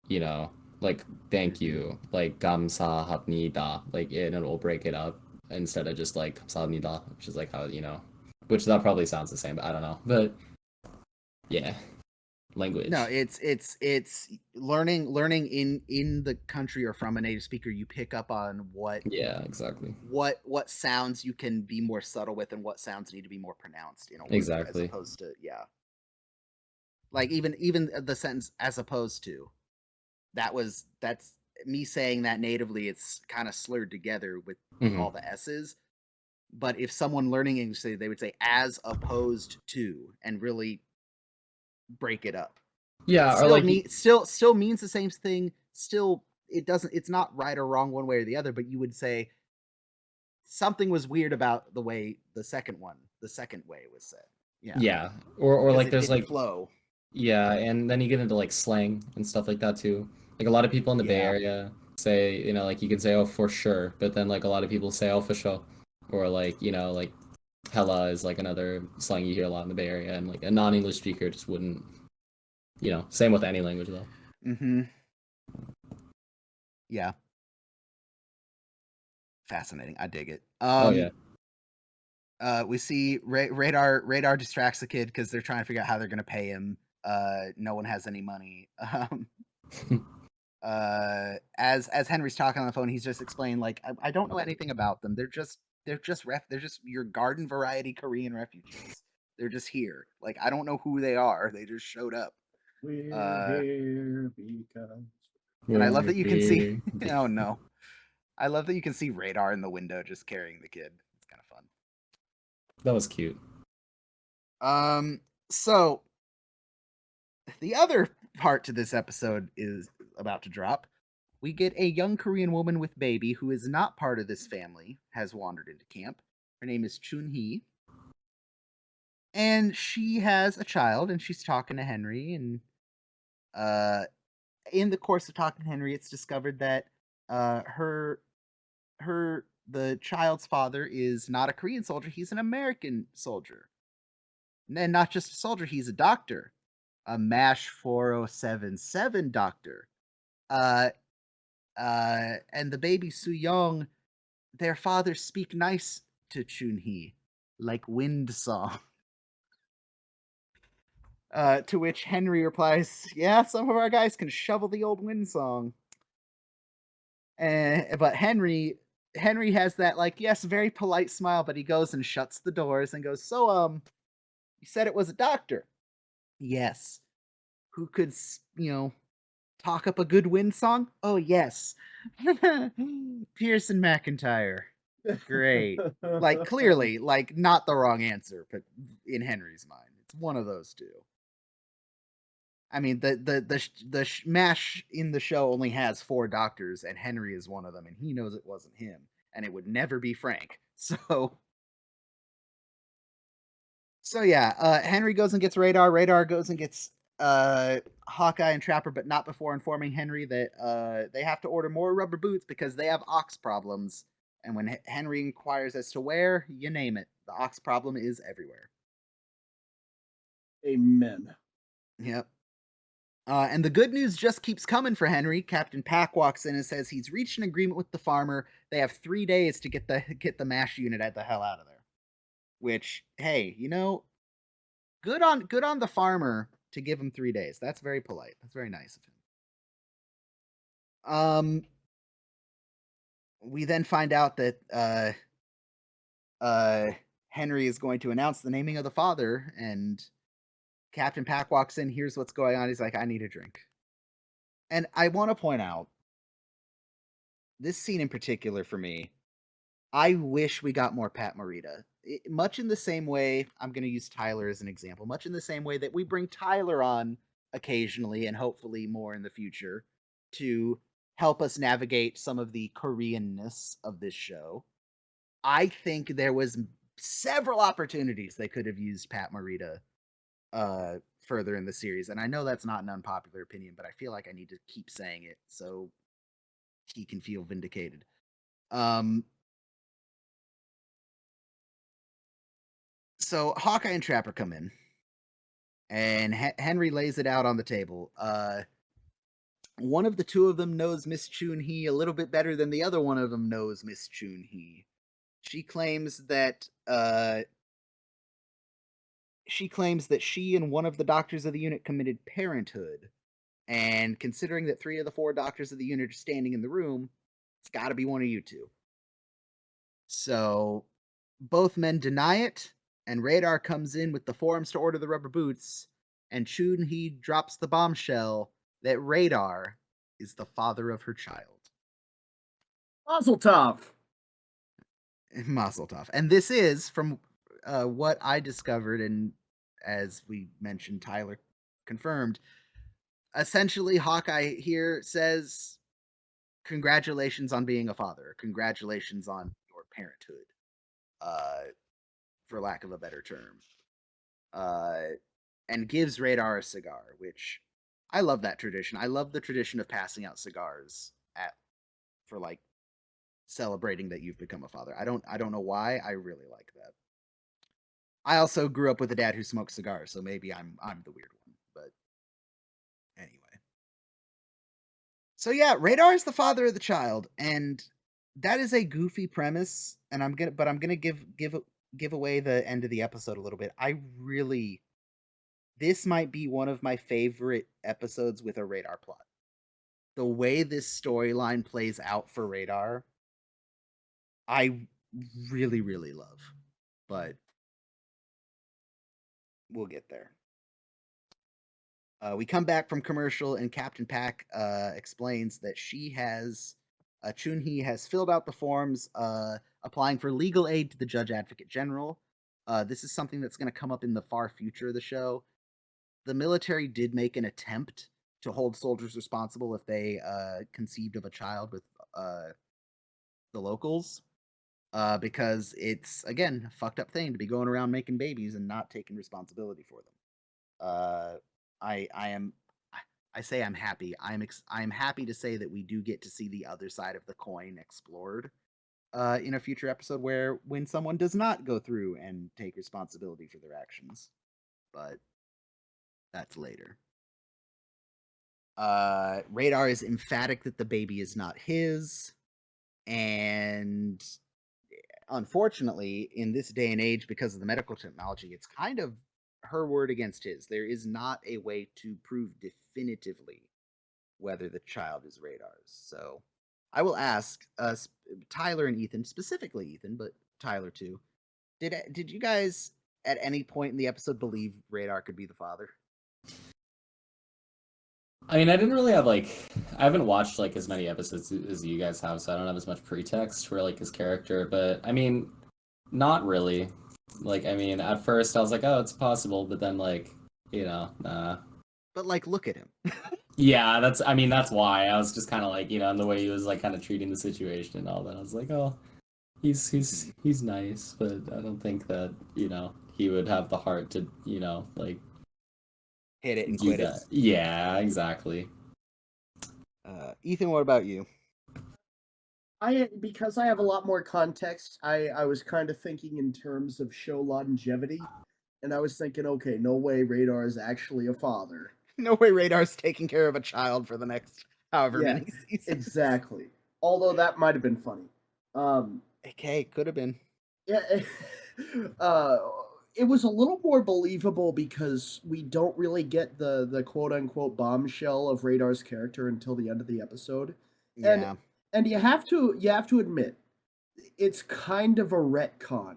you know, like thank you, like 감사합니다, like and it will break it up instead of just like 감사합니다, which is like how, you know, which that probably sounds the same, but I don't know. But yeah, language. No, it's learning in the country or from a native speaker. You pick up on exactly what sounds you can be more subtle with and what sounds need to be more pronounced in a word, exactly, as opposed to like even the sentence as opposed to, that's me saying that natively. It's kind of slurred together with all the S's. But if someone learning English, they would say as opposed to, and really break it up. Yeah, still, or like still means the same thing. Still, it's not right or wrong one way or the other. But you would say something was weird about the way the second way was said. Yeah, or like there's like flow. Yeah, and then you get into like slang and stuff like that too. Like a lot of people in the Bay Area say, you know, like you can say, oh, for sure, but then like a lot of people say, oh, for sure. Or like, you know, like hella is like another slang you hear a lot in the Bay Area, and like a non-English speaker just wouldn't, you know, same with any language though. Mm-hmm. Yeah. Fascinating. I dig it. Oh yeah. We see Radar distracts the kid because they're trying to figure out how they're going to pay him. No one has any money. As Henry's talking on the phone, he's just explaining like, I don't know anything about them. They're just your garden variety Korean refugees. They're just here. Like, I don't know who they are. They just showed up. We're here because. And I love that you can see. Oh no. I love that you can see Radar in the window just carrying the kid. It's kind of fun. That was cute. So the other part to this episode is about to drop. We get a young Korean woman with baby who is not part of this family, has wandered into camp. Her name is Chun-hee. And she has a child, and she's talking to Henry. And in the course of talking to Henry, it's discovered that the child's father is not a Korean soldier, he's an American soldier. And not just a soldier, he's a doctor. A MASH 4077 doctor. And the baby Soo-young, their fathers speak nice to Chun-hee, like wind song. To which Henry replies, yeah, some of our guys can shovel the old wind song. But Henry has that, like, yes, very polite smile, but he goes and shuts the doors and goes, so, you said it was a doctor. Yes. Who could, talk up a good wind song? Oh, yes. Pearson McIntyre. Great. Like, clearly, like, not the wrong answer, but in Henry's mind. It's one of those two. I mean, the MASH in the show only has 4 doctors, and Henry is one of them, and he knows it wasn't him, and it would never be Frank. So yeah, Henry goes and gets Radar. Radar goes and gets Hawkeye and Trapper, but not before informing Henry that they have to order more rubber boots because they have ox problems. And when Henry inquires as to where, you name it, the ox problem is everywhere. Amen. Yep. And the good news just keeps coming for Henry. Captain Pack walks in and says he's reached an agreement with the farmer. They have 3 days to get the MASH unit the hell out of there. Which, hey, good on the farmer to give him 3 days. That's very polite. That's very nice of him. We then find out that Henry is going to announce the naming of the father, and Captain Pack walks in, hears what's going on. He's like, I need a drink. And I want to point out, this scene in particular for me, I wish we got more Pat Morita. Much in the same way, I'm going to use Tyler as an example, much in the same way that we bring Tyler on occasionally and hopefully more in the future to help us navigate some of the Koreanness of this show. I think there was several opportunities they could have used Pat Morita further in the series. And I know that's not an unpopular opinion, but I feel like I need to keep saying it so he can feel vindicated. So Hawkeye and Trapper come in, and Henry lays it out on the table. One of the two of them knows Miss Chun-hee a little bit better than the other one of them knows Miss Chun-hee. She claims that she and one of the doctors of the unit committed parenthood. And considering that 3 of the 4 doctors of the unit are standing in the room, it's got to be one of you two. So both men deny it, and Radar comes in with the forms to order the rubber boots, and Chun-hee drops the bombshell that Radar is the father of her child. Mazel tov. Mazel tov. And this is, from what I discovered, and as we mentioned, Tyler confirmed, essentially Hawkeye here says, congratulations on being a father. Congratulations on your parenthood. For lack of a better term. And gives Radar a cigar, which I love that tradition. I love the tradition of passing out cigars for like celebrating that you've become a father. I don't know why. I really like that. I also grew up with a dad who smoked cigars, so maybe I'm the weird one. But anyway. So yeah, Radar is the father of the child, and that is a goofy premise. And I'm gonna give away the end of the episode a little bit. This might be one of my favorite episodes with a Radar plot. The way this storyline plays out for Radar, I really, really love. But we'll get there. We come back from commercial, and Captain Pack explains that Chun-hee has filled out the forms applying for legal aid to the Judge Advocate General. This is something that's going to come up in the far future of the show. The military did make an attempt to hold soldiers responsible if they conceived of a child with the locals, because it's, again, a fucked up thing to be going around making babies and not taking responsibility for them. I say I'm happy. I'm happy to say that we do get to see the other side of the coin explored in a future episode when someone does not go through and take responsibility for their actions. But that's later. Radar is emphatic that the baby is not his, and unfortunately, in this day and age, because of the medical technology, it's kind of her word against his. There is not a way to prove definitively whether the child is Radar's. So I will ask Tyler and Ethan, specifically Ethan, but Tyler too. Did you guys at any point in the episode believe Radar could be the father? I mean, I didn't really have I haven't watched like as many episodes as you guys have, so I don't have as much pretext for like his character. But I mean, not really. Like, I mean, at first I was like, oh, it's possible, but then nah. But like, look at him. Yeah, that's why I was just kind of like, and the way he was like kind of treating the situation and all that. I was like, oh, he's nice, but I don't think that he would have the heart to like hit it and do quit that. it. Yeah, exactly. Ethan, what about you? Because I have a lot more context, I was kind of thinking in terms of show longevity, and I was thinking, okay, no way Radar is actually a father. No way Radar's taking care of a child for the next however many seasons. Exactly. Although that might have been funny. Okay, could have been. Yeah. It was a little more believable because we don't really get the quote unquote bombshell of Radar's character until the end of the episode. Yeah. And you have to admit, it's kind of a retcon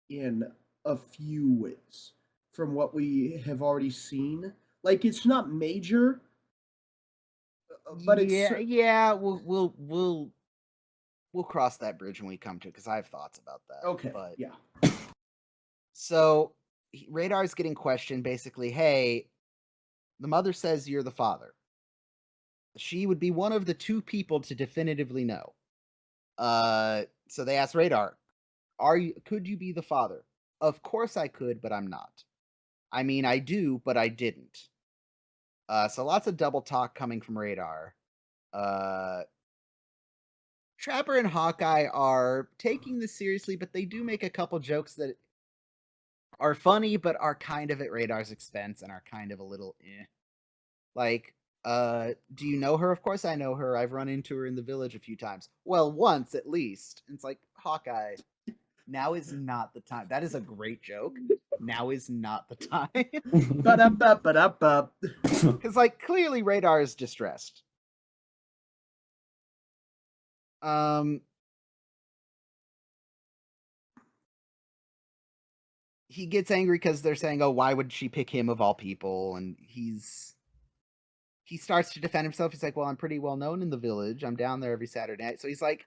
in a few ways from what we have already seen. Like, it's not major, but we'll cross that bridge when we come to it because I have thoughts about that. Okay, but yeah. So Radar's getting questioned basically, hey, the mother says you're the father. She would be one of the two people to definitively know. So they asked Radar, could you be the father? Of course I could, but I'm not. I mean, I do, but I didn't. So lots of double talk coming from Radar. Trapper and Hawkeye are taking this seriously, but they do make a couple jokes that are funny, but are kind of at Radar's expense and are kind of a little eh. Like, do you know her? Of course I know her. I've run into her in the village a few times. Well, once at least. And it's like, Hawkeye, now is not the time. That is a great joke. Now is not the time. Because, like, clearly Radar is distressed. He gets angry because they're saying, oh, why would she pick him of all people? And he starts to defend himself. He's like, well, I'm pretty well known in the village. I'm down there every Saturday night. So he's like,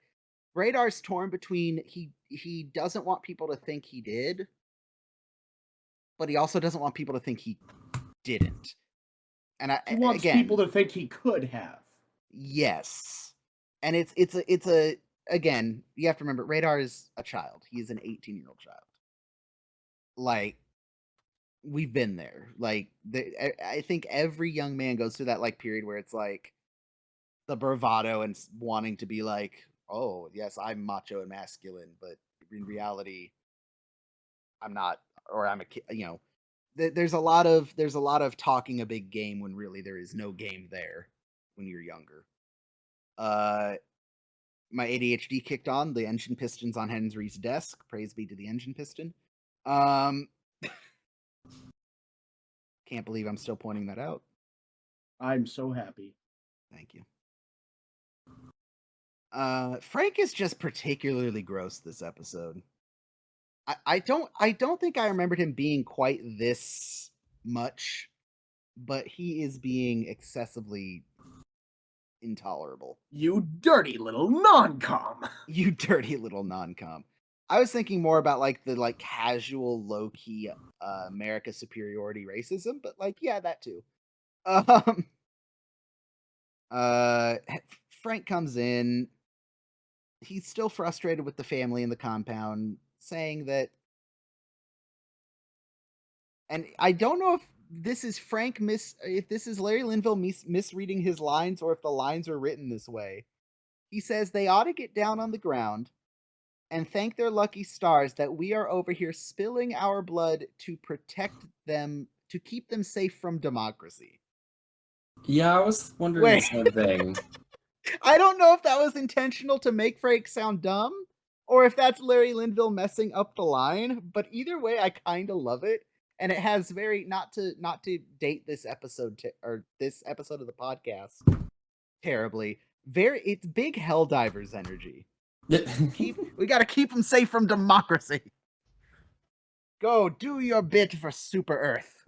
Radar's torn between he doesn't want people to think he did, but he also doesn't want people to think he didn't. And he wants people to think he could have. Yes. And it's a again, you have to remember, Radar is a child. He is an 18-year-old child. Like, we've been there. Like, I think every young man goes through that like period where it's like the bravado and wanting to be like, oh yes, I'm macho and masculine, but in reality, I'm not, or I'm a kid. There's a lot of talking a big game when really there is no game there when you're younger. My ADHD kicked on. The engine piston's on Henry's desk. Praise be to the engine piston. Can't believe I'm still pointing that out. I'm so happy. Thank you. Frank is just particularly gross this episode. I don't think I remembered him being quite this much, but he is being excessively intolerable. You dirty little non-com. You dirty little non-com. I was thinking more about like the casual low-key America superiority racism, but yeah, that too. Frank comes in. He's still frustrated with the family in the compound, saying that, and I don't know if this is if this is Larry Linville misreading his lines or if the lines are written this way. He says they ought to get down on the ground and thank their lucky stars that we are over here spilling our blood to protect them, to keep them safe from democracy. Yeah, I was wondering the same thing. I don't know if that was intentional to make Frank sound dumb or if that's Larry Linville messing up the line. But either way, I kind of love it, and it has very not to date this episode or this episode of the podcast terribly. It's big Helldivers energy. We got to keep them safe from democracy. Go do your bit for Super Earth.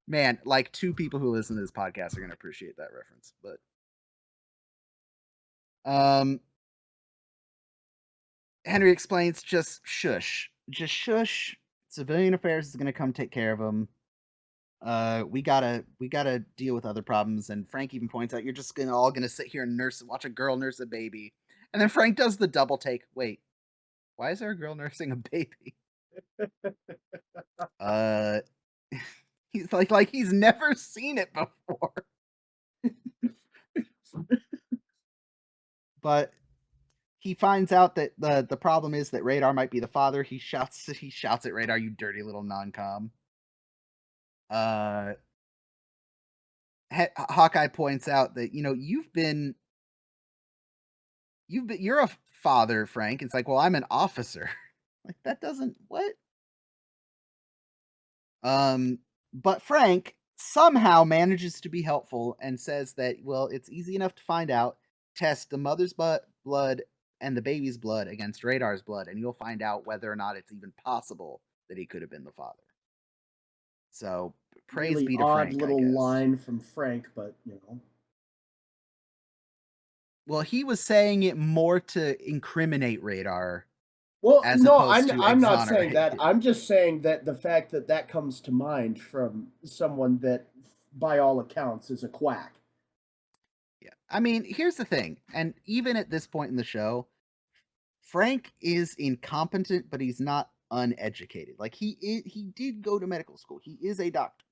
Man, like 2 people who listen to this podcast are going to appreciate that reference. But Henry explains, just shush. Just shush. Civilian Affairs is going to come take care of them. We gotta deal with other problems. And Frank even points out, you're just all gonna sit here and watch a girl nurse a baby. And then Frank does the double take. Wait, why is there a girl nursing a baby? He's like he's never seen it before. But he finds out that the problem is that Radar might be the father. He shouts at Radar, "You dirty little non-com." Hawkeye points out that, you're a father, Frank. It's like, well, I'm an officer. Like, that doesn't what? But Frank somehow manages to be helpful and says that, well, it's easy enough to find out. Test the mother's blood and the baby's blood against Radar's blood, and you'll find out whether or not it's even possible that he could have been the father. So praise really be to odd Frank. Little line from Frank, but Well, he was saying it more to incriminate Radar. Well, no, I'm not saying that. I'm just saying that the fact that comes to mind from someone that, by all accounts, is a quack. Yeah, I mean, here's the thing, and even at this point in the show, Frank is incompetent, but he's not uneducated. Like, he did go to medical school. He is a doctor.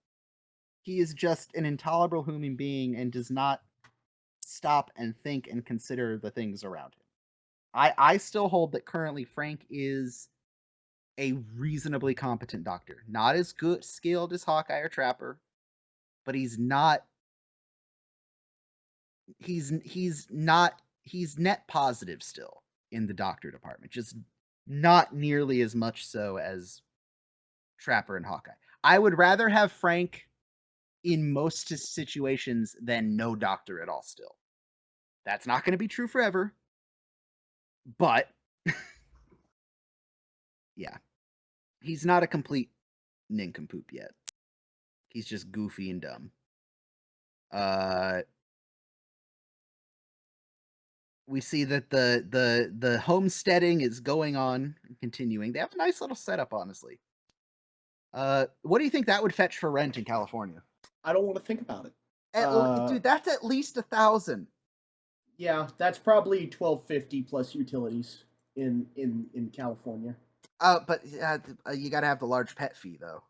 He is just an intolerable human being and does not stop and think and consider the things around him. I still hold that currently Frank is a reasonably competent doctor. Not as good skilled as Hawkeye or Trapper, but he's net positive still in the doctor department. Just not nearly as much so as Trapper and Hawkeye. I would rather have Frank in most situations than no doctor at all still. That's not going to be true forever. But yeah, he's not a complete nincompoop yet. He's just goofy and dumb. We see that the homesteading is going on and continuing. They have a nice little setup, honestly. What do you think that would fetch for rent in California? I don't want to think about it. Dude, that's at least $1,000. Yeah, that's probably $1,250 plus utilities in California. But you got to have the large pet fee though.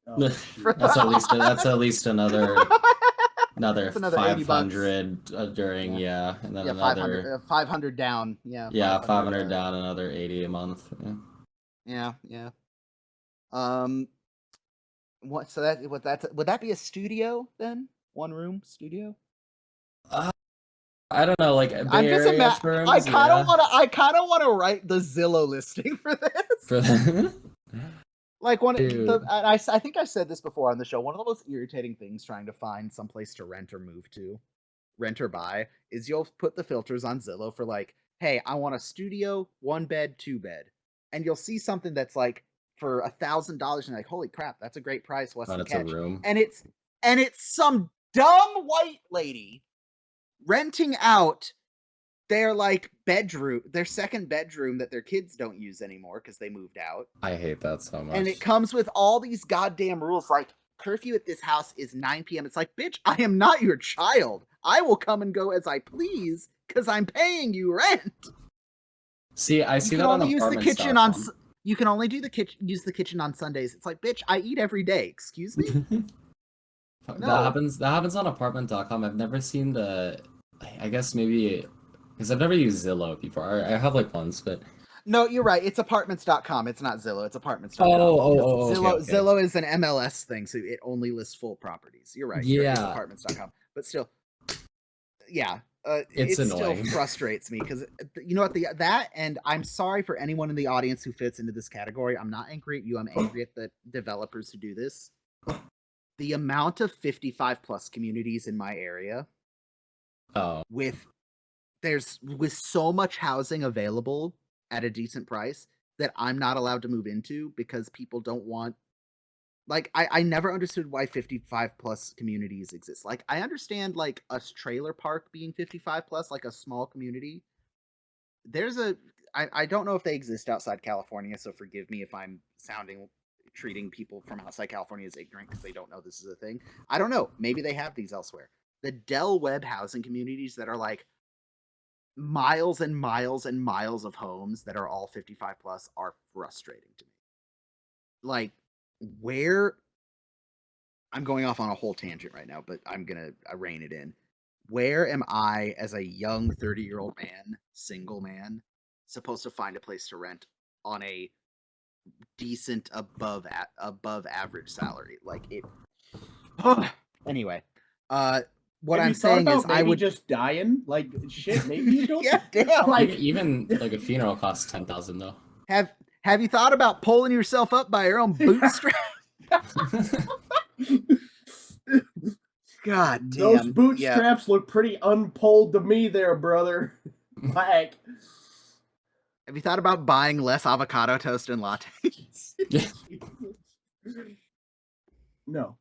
Oh, that's at least another 500 during and then another 500 down. Yeah. 500 down, another 80 a month. Yeah. What? So would that be a studio then? 1 room studio? I don't know, like Bay Area firms, I kind of want to write the Zillow listing for this. Like I think I said this before on the show. One of the most irritating things trying to find someplace to rent or move to, rent or buy, is you'll put the filters on Zillow for like, hey, I want a studio, 1 bed, 2 bed, and you'll see something that's like for $1,000, and like, holy crap, that's a great price. What's the catch? A room. And it's some dumb white lady renting out their their second bedroom that their kids don't use anymore because they moved out. I hate that so much. And it comes with all these goddamn rules, like curfew at this house is 9 p.m. It's like, bitch, I am not your child. I will come and go as I please because I'm paying you rent. See, I see that on apartments.com. You can only use the kitchen on Sundays. It's like, bitch, I eat every day. Excuse me. No. That happens on apartment.com. I've never seen I guess maybe because I've never used Zillow before. I have like once, but no, you're right. It's apartments.com. It's not Zillow. It's apartments.com. Okay. Zillow is an MLS thing, so it only lists full properties. You're right. Yeah. It's apartments.com. But still, yeah. It's it still annoying. frustrates me because you know what that and I'm sorry for anyone in the audience who fits into this category. I'm not angry at you. I'm angry at the developers who do this. The amount of 55 plus communities in my area with so much housing available at a decent price that I'm not allowed to move into because people don't want. Like, I never understood why 55 plus communities exist. Like, I understand like a trailer park being 55 plus, like a small community. I don't know if they exist outside California, so forgive me if I'm treating people from outside California as ignorant because they don't know this is a thing. I don't know. Maybe they have these elsewhere. The Del Webb housing communities that are like miles and miles and miles of homes that are all 55 plus are frustrating to me. Like, where I'm going off on a whole tangent right now, but I'm gonna rein it in. Where am I, as a young 30-year-old man, single man, supposed to find a place to rent on a decent above average salary? Like it. Anyway, what I'm saying is, I would just dying. Like shit, maybe you don't. Yeah, damn. Like even like a funeral costs $10,000 though. Have you thought about pulling yourself up by your own bootstraps? God damn. Those bootstraps look pretty unpulled to me there, brother. Like, have you thought about buying less avocado toast and lattes? No,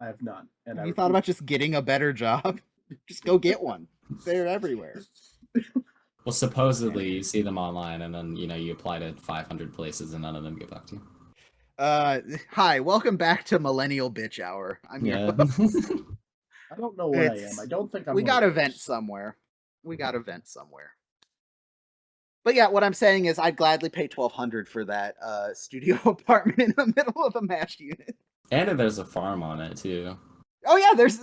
I have not. And have you thought about just getting a better job? Just go get one. They're everywhere. Well, supposedly you see them online, and then you apply to 500 places, and none of them get back to you. Hi, welcome back to Millennial Bitch Hour. I'm your host. I don't know what I am. I don't think I'm. We got to vent somewhere. But yeah, what I'm saying is, I'd gladly pay $1,200 for that studio apartment in the middle of a MASH unit. And there's a farm on it too. Oh yeah, there's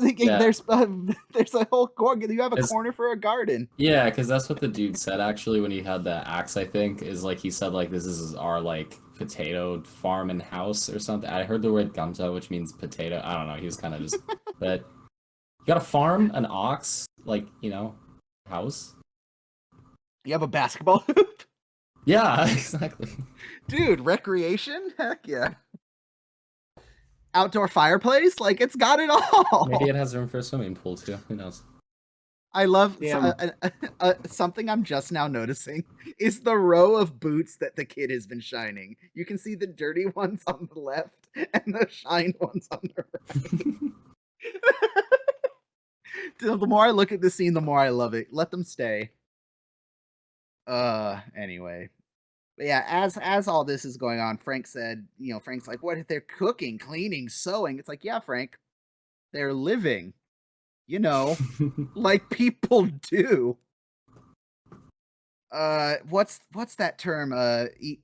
a whole corner. You have a corner for a garden. Yeah, because that's what the dude said actually when he had the axe. I think is like he said like this is our like potato farm and house or something. I heard the word gamta, which means potato. I don't know. He was kind of just but you got a farm, an ox, like house. You have a basketball hoop. Yeah, exactly. Dude, recreation? Heck yeah. Outdoor fireplace? Like, it's got it all. Maybe it has room for a swimming pool, too. Who knows? I love something I'm just now noticing is the row of boots that the kid has been shining. You can see the dirty ones on the left and the shined ones on the right. The more I look at this scene, the more I love it. Let them stay. Anyway. But yeah, as all this is going on, Frank said, Frank's like, what if they're cooking, cleaning, sewing? It's like, yeah, Frank, they're living, like people do. What's that term?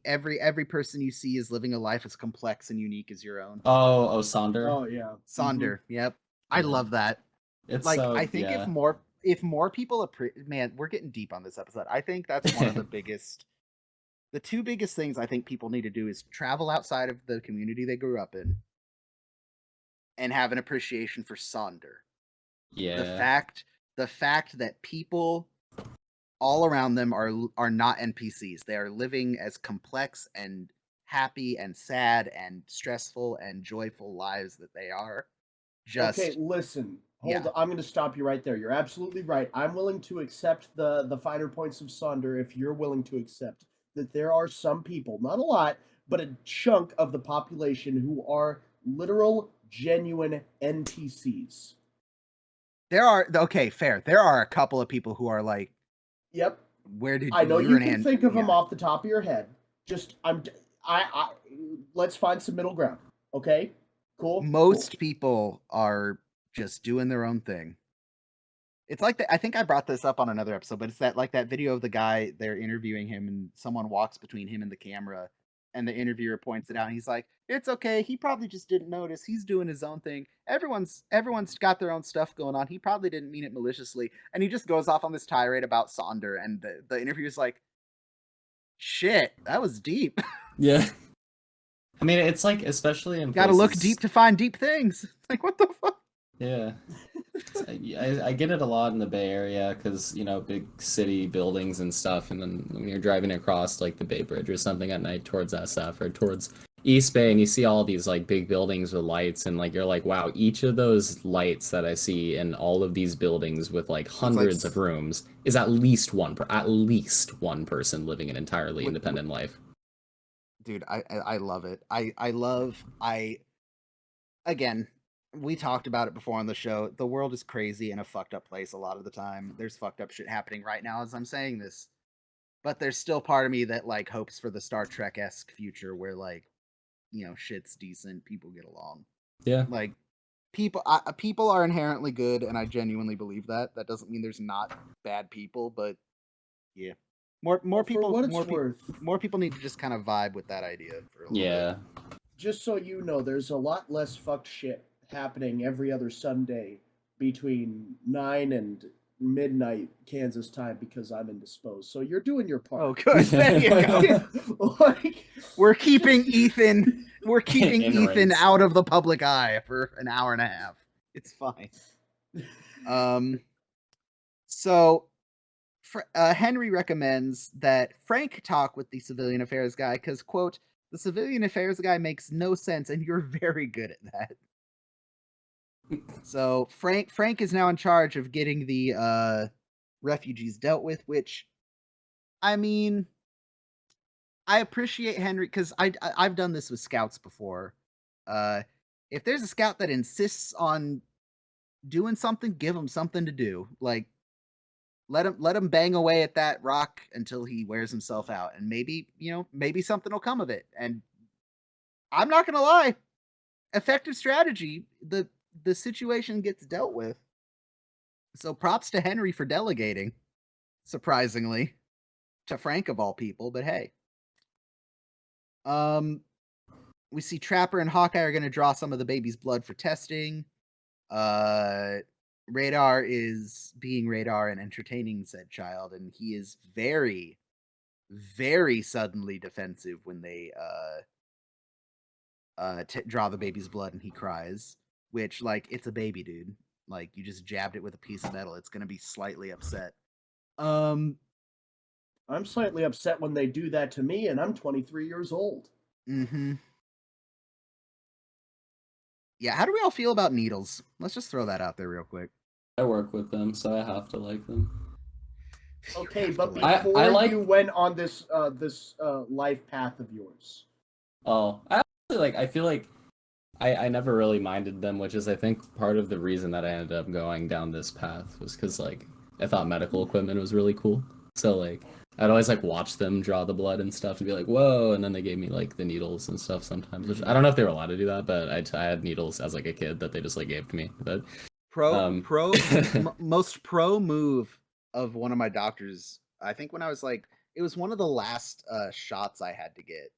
Every person you see is living a life as complex and unique as your own. Oh, Sonder. Oh yeah, Sonder. Mm-hmm. Yep, I love that. It's like I think if more people man, we're getting deep on this episode. I think that's one of the two biggest things I think people need to do is travel outside of the community they grew up in and have an appreciation for Sonder. Yeah. The fact that people all around them are not NPCs. They are living as complex and happy and sad and stressful and joyful lives that they are. Okay, listen. Hold on. I'm going to stop you right there. You're absolutely right. I'm willing to accept the finer points of Sonder if you're willing to accept that there are some people, not a lot, but a chunk of the population who are literal, genuine NPCs. Fair. There are a couple of people who are like, yep. Where did I know you can think of them off the top of your head. Just let's find some middle ground. Okay, cool. Most people are just doing their own thing. It's like I think I brought this up on another episode, but it's that video of the guy, they're interviewing him and someone walks between him and the camera and the interviewer points it out and he's like, it's okay, he probably just didn't notice, he's doing his own thing, everyone's got their own stuff going on, he probably didn't mean it maliciously, and he just goes off on this tirade about Sonder, and the interviewer's like, shit, that was deep. Yeah. I mean, it's like, especially in gotta look deep to find deep things. Like, what the fuck? Yeah. I get it a lot in the Bay Area because, big city buildings and stuff. And then when you're driving across like the Bay Bridge or something at night towards SF or towards East Bay, and you see all these like big buildings with lights, and like you're like, wow, each of those lights that I see in all of these buildings with like hundreds of rooms is at least one person living an entirely independent life. Dude, I love it. Again, we talked about it before on the show. The world is crazy and a fucked up place a lot of the time. There's fucked up shit happening right now as I'm saying this. But there's still part of me that like hopes for the Star Trek-esque future where like, shit's decent, people get along. Yeah. Like people are inherently good, and I genuinely believe that. That doesn't mean there's not bad people, but yeah. More people need to just kind of vibe with that idea for a little bit. Just so you know, there's a lot less fucked shit happening every other Sunday between 9 and midnight Kansas time because I'm indisposed. So you're doing your part. Oh, good. There you go. We're keeping Ethan out of the public eye for an hour and a half. It's fine. So Henry recommends that Frank talk with the civilian affairs guy because, quote, the civilian affairs guy makes no sense, and you're very good at that. So Frank is now in charge of getting the refugees dealt with, which, I mean, I appreciate Henry because I've done this with scouts before. If there's a scout that insists on doing something, give him something to do. Like, let him bang away at that rock until he wears himself out, and maybe something will come of it. And I'm not gonna lie, effective strategy. The situation gets dealt with. So props to Henry for delegating, surprisingly, to Frank of all people, but hey. We see Trapper and Hawkeye are going to draw some of the baby's blood for testing. Radar is being Radar and entertaining said child, and he is very, very suddenly defensive when they draw the baby's blood and he cries. Which, like, it's a baby, dude. Like, you just jabbed it with a piece of metal. It's gonna be slightly upset. I'm slightly upset when they do that to me, and I'm 23 years old. Mm-hmm. Yeah, how do we all feel about needles? Let's just throw that out there real quick. I work with them, so I have to like them. Okay, but before you went on this life path of yours. Oh, I feel like I never really minded them, which is I think part of the reason that I ended up going down this path was because like I thought medical equipment was really cool. So like I'd always like watch them draw the blood and stuff and be like, whoa, and then they gave me like the needles and stuff sometimes. Which I don't know if they were allowed to do that, but I had needles as like a kid that they just like gave to me. But most pro move of one of my doctors, I think when I was like, it was one of the last shots I had to get.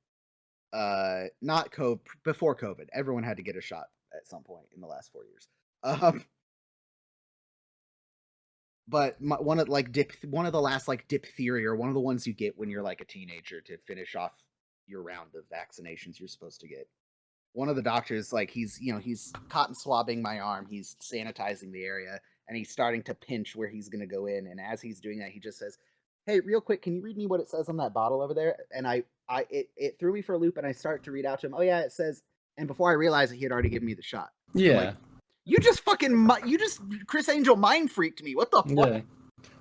Not COVID, before COVID. Everyone had to get a shot at some point in the last 4 years. But one of the last like diphtheria, or one of the ones you get when you're like a teenager to finish off your round of vaccinations you're supposed to get. One of the doctors, like, he's cotton swabbing my arm, he's sanitizing the area, and he's starting to pinch where he's gonna go in. And as he's doing that, he just says, "Hey, real quick, can you read me what it says on that bottle over there?" And it threw me for a loop, and I start to read out to him, "Oh yeah, it says," and before I realized it, he had already given me the shot. Yeah. Like, you just Chris Angel mind freaked me. What the fuck? Yeah.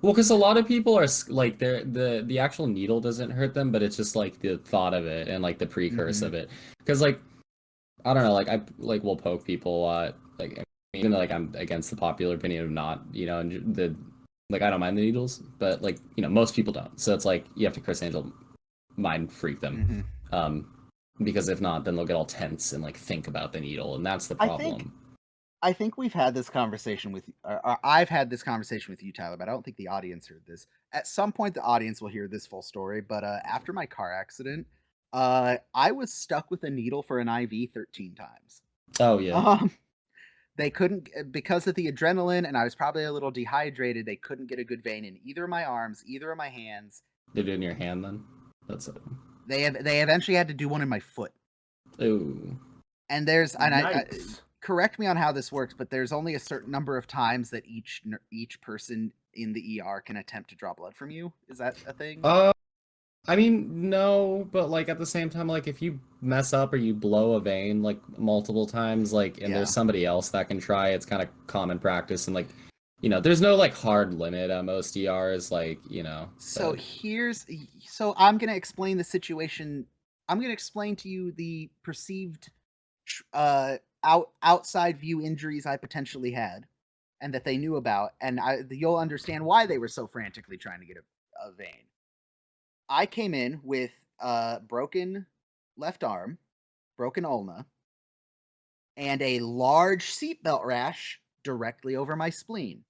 Well, because a lot of people are like, the actual needle doesn't hurt them, but it's just like the thought of it and like the precurse of it. Because like, I don't know, like I like will poke people a lot, like even though like I'm against the popular opinion of not, and the like I don't mind the needles, but like most people don't. So it's like you have to Chris Angel mind freak them, because if not, then they'll get all tense and like think about the needle, and that's the problem. I think we've had this conversation with, or I've had this conversation with you, Tyler, but I don't think the audience heard this. At some point, the audience will hear this full story, but after my car accident, I was stuck with a needle for an IV 13 times. Oh, yeah. They couldn't, because of the adrenaline, and I was probably a little dehydrated, they couldn't get a good vein in either of my arms, either of my hands. They did it in your hand, then? That's it. They eventually had to do one in my foot. Ooh. And there's... Nice. correct me on how this works, but there's only a certain number of times that each person in the ER can attempt to draw blood from you. Is that a thing? I mean, no, but like at the same time, like if you mess up or you blow a vein like multiple times, like and there's somebody else that can try, it's kind of common practice, and like, you know, there's no like hard limit at most ERs, like, you know. So so I'm gonna explain the situation. I'm gonna explain to you the perceived outside view injuries I potentially had, and that they knew about, and you'll understand why they were so frantically trying to get a vein. I came in with broken left arm, broken ulna, and a large seatbelt rash directly over my spleen.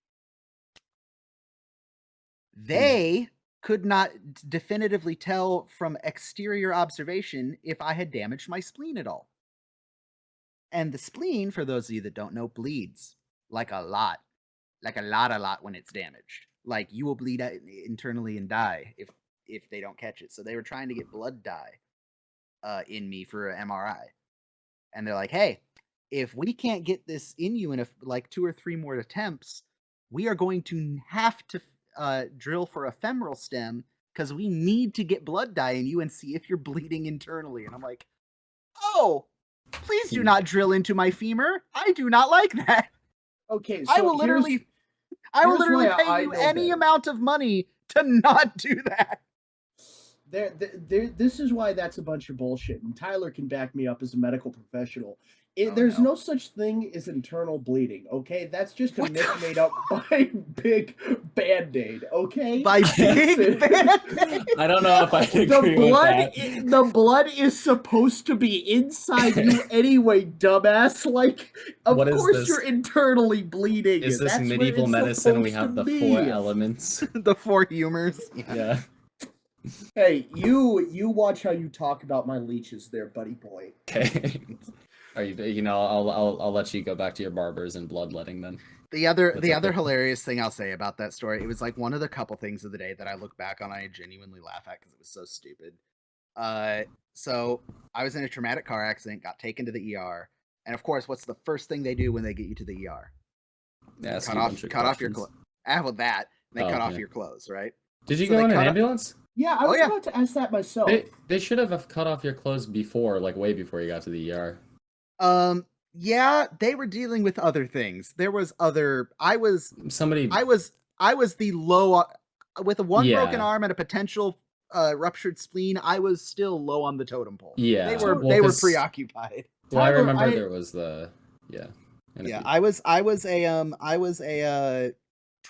They could not definitively tell from exterior observation if I had damaged my spleen at all. And the spleen, for those of you that don't know, bleeds like a lot when it's damaged. Like you will bleed internally and die if they don't catch it. So they were trying to get blood dye in me for an MRI. And they're like, hey, if we can't get this in you in like 2 or 3 more attempts, we are going to have to drill for a femoral stem because we need to get blood dye in you and see if you're bleeding internally. And I'm like, oh, please do not drill into my femur. I do not like that. Okay, so I will literally pay you any amount of money to not do that. This is why that's a bunch of bullshit, and Tyler can back me up as a medical professional. There's no such thing as internal bleeding, okay? That's just a myth made up by Big Band-Aid, okay? By Big Band-Aid? I don't know if I agree with that. The blood is supposed to be inside you anyway, dumbass. Like, of course you're internally bleeding. Is this medieval medicine? We have the 4 elements. The 4 humors. Yeah. Hey, you watch how you talk about my leeches there, buddy boy. Okay. Are you know, I'll let you go back to your barbers and bloodletting then. The other hilarious thing I'll say about that story, it was like one of the couple things of the day that I look back on, I genuinely laugh at because it was so stupid. So I was in a traumatic car accident, got taken to the ER, and of course, what's the first thing they do when they get you to the ER? Yeah, cut off your clothes. With that, they cut off your clothes, right? Did you go in an ambulance? Yeah, I was about to ask that myself. They should have cut off your clothes before, like way before you got to the ER. Yeah, they were dealing with other things. There was other. I was the low with a broken arm and a potential ruptured spleen. I was still low on the totem pole. Yeah, they were preoccupired. Well, I remember there was the I was an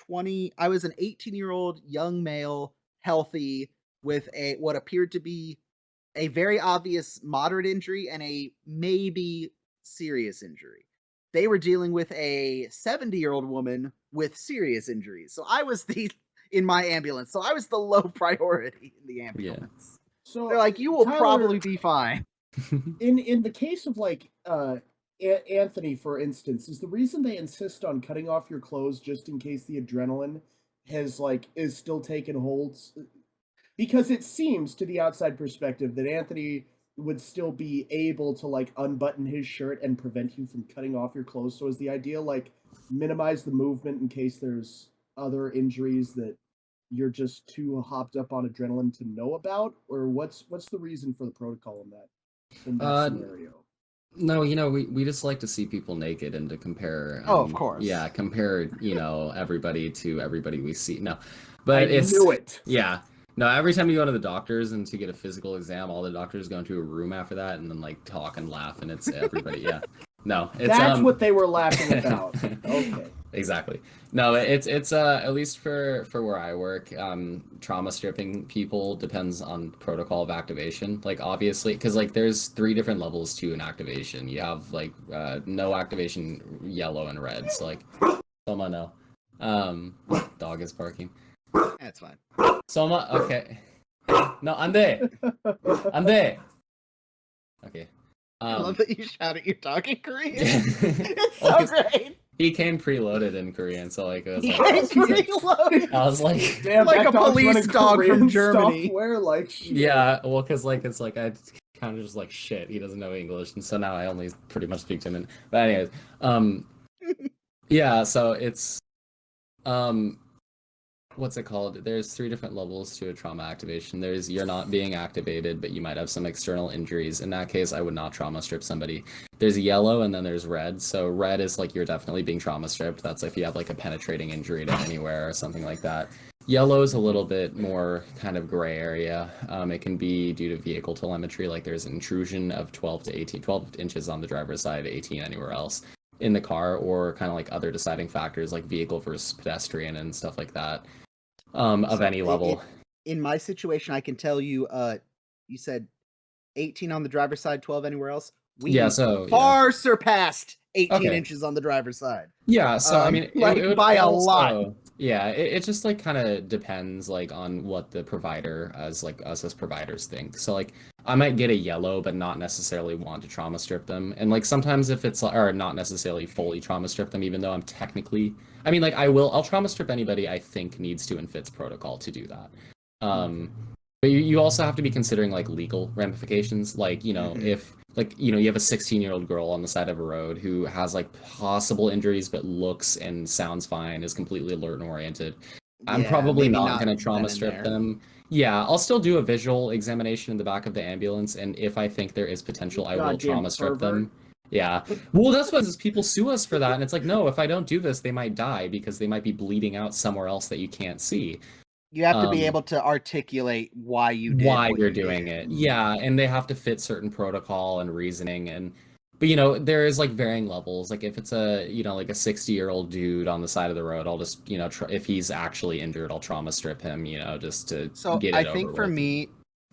18-year-old young male, healthy, with what appeared to be a very obvious moderate injury and a maybe serious injury. They were dealing with a 70-year-old woman with serious injuries. So I was in my ambulance. So I was the low priority in the ambulance. Yeah. So they're like, you will probably be fine. In the case of like Anthony, for instance, is the reason they insist on cutting off your clothes just in case the adrenaline is still taking holds? Because it seems to the outside perspective that Anthony would still be able to like unbutton his shirt and prevent you from cutting off your clothes. So is the idea like minimize the movement in case there's other injuries that you're just too hopped up on adrenaline to know about? Or what's the reason for the protocol in that scenario? No, you know, we just like to see people naked and to compare. Of course. Yeah, compare, you know, everybody to everybody we see. No, but I knew it. Yeah. No, every time you go to the doctors and to get a physical exam, all the doctors go into a room after that and then like talk and laugh, and it's everybody. Yeah. No, it's that's what they were laughing about. Okay. Exactly. No, it's at least for where I work, trauma stripping people depends on protocol of activation. Like obviously, because like there's 3 different levels to an activation. You have like no activation, yellow and red. So like, Soma, no. Dog is barking. That's fine. Soma, okay. No, ande. Okay. I love that you shout at your dog in Korean. It's so great. He came preloaded in Korean, so like it was preloaded. I was like, damn, like a police dog Korean from Germany. Software, like shit. Yeah, well, because like it's like I kind of just like, shit, he doesn't know English, and so now I only pretty much speak to him. But anyways, yeah, so it's what's it called? There's 3 different levels to a trauma activation. There's you're not being activated, but you might have some external injuries. In that case, I would not trauma strip somebody. There's yellow and then there's red. So red is like you're definitely being trauma stripped. That's if you have like a penetrating injury to anywhere or something like that. Yellow is a little bit more kind of gray area. It can be due to vehicle telemetry, like there's intrusion of 12 inches on the driver's side, 18 anywhere else in the car, or kind of like other deciding factors like vehicle versus pedestrian and stuff like that. Of So any level. In my situation, I can tell you, you said 18 on the driver's side, 12 anywhere else. We far surpassed 18 inches on the driver's side. Yeah, so I mean, like it by a lot. Yeah, it just like kind of depends like on what the provider as like us as providers think. So like I might get a yellow, but not necessarily want to trauma strip them. And like sometimes if it's or not necessarily fully trauma strip them, even though I'm technically, I mean like I'll trauma strip anybody I think needs to and fits protocol to do that. But you also have to be considering like legal ramifications, like if like you have a 16-year-old girl on the side of a road who has like possible injuries but looks and sounds fine, is completely alert and oriented. I'm probably not going to trauma strip them. Yeah, I'll still do a visual examination in the back of the ambulance, and if I think there is potential, I will trauma strip them. Yeah. Well, that's what people sue us for that, and it's like, no, if I don't do this, they might die because they might be bleeding out somewhere else that you can't see. You have to be able to articulate why you did why you're doing it. Yeah, and they have to fit certain protocol and reasoning, but there is like varying levels. Like if it's a like a 60-year-old dude on the side of the road, I'll just if he's actually injured, I'll trauma strip him, just to get it over. I think for me,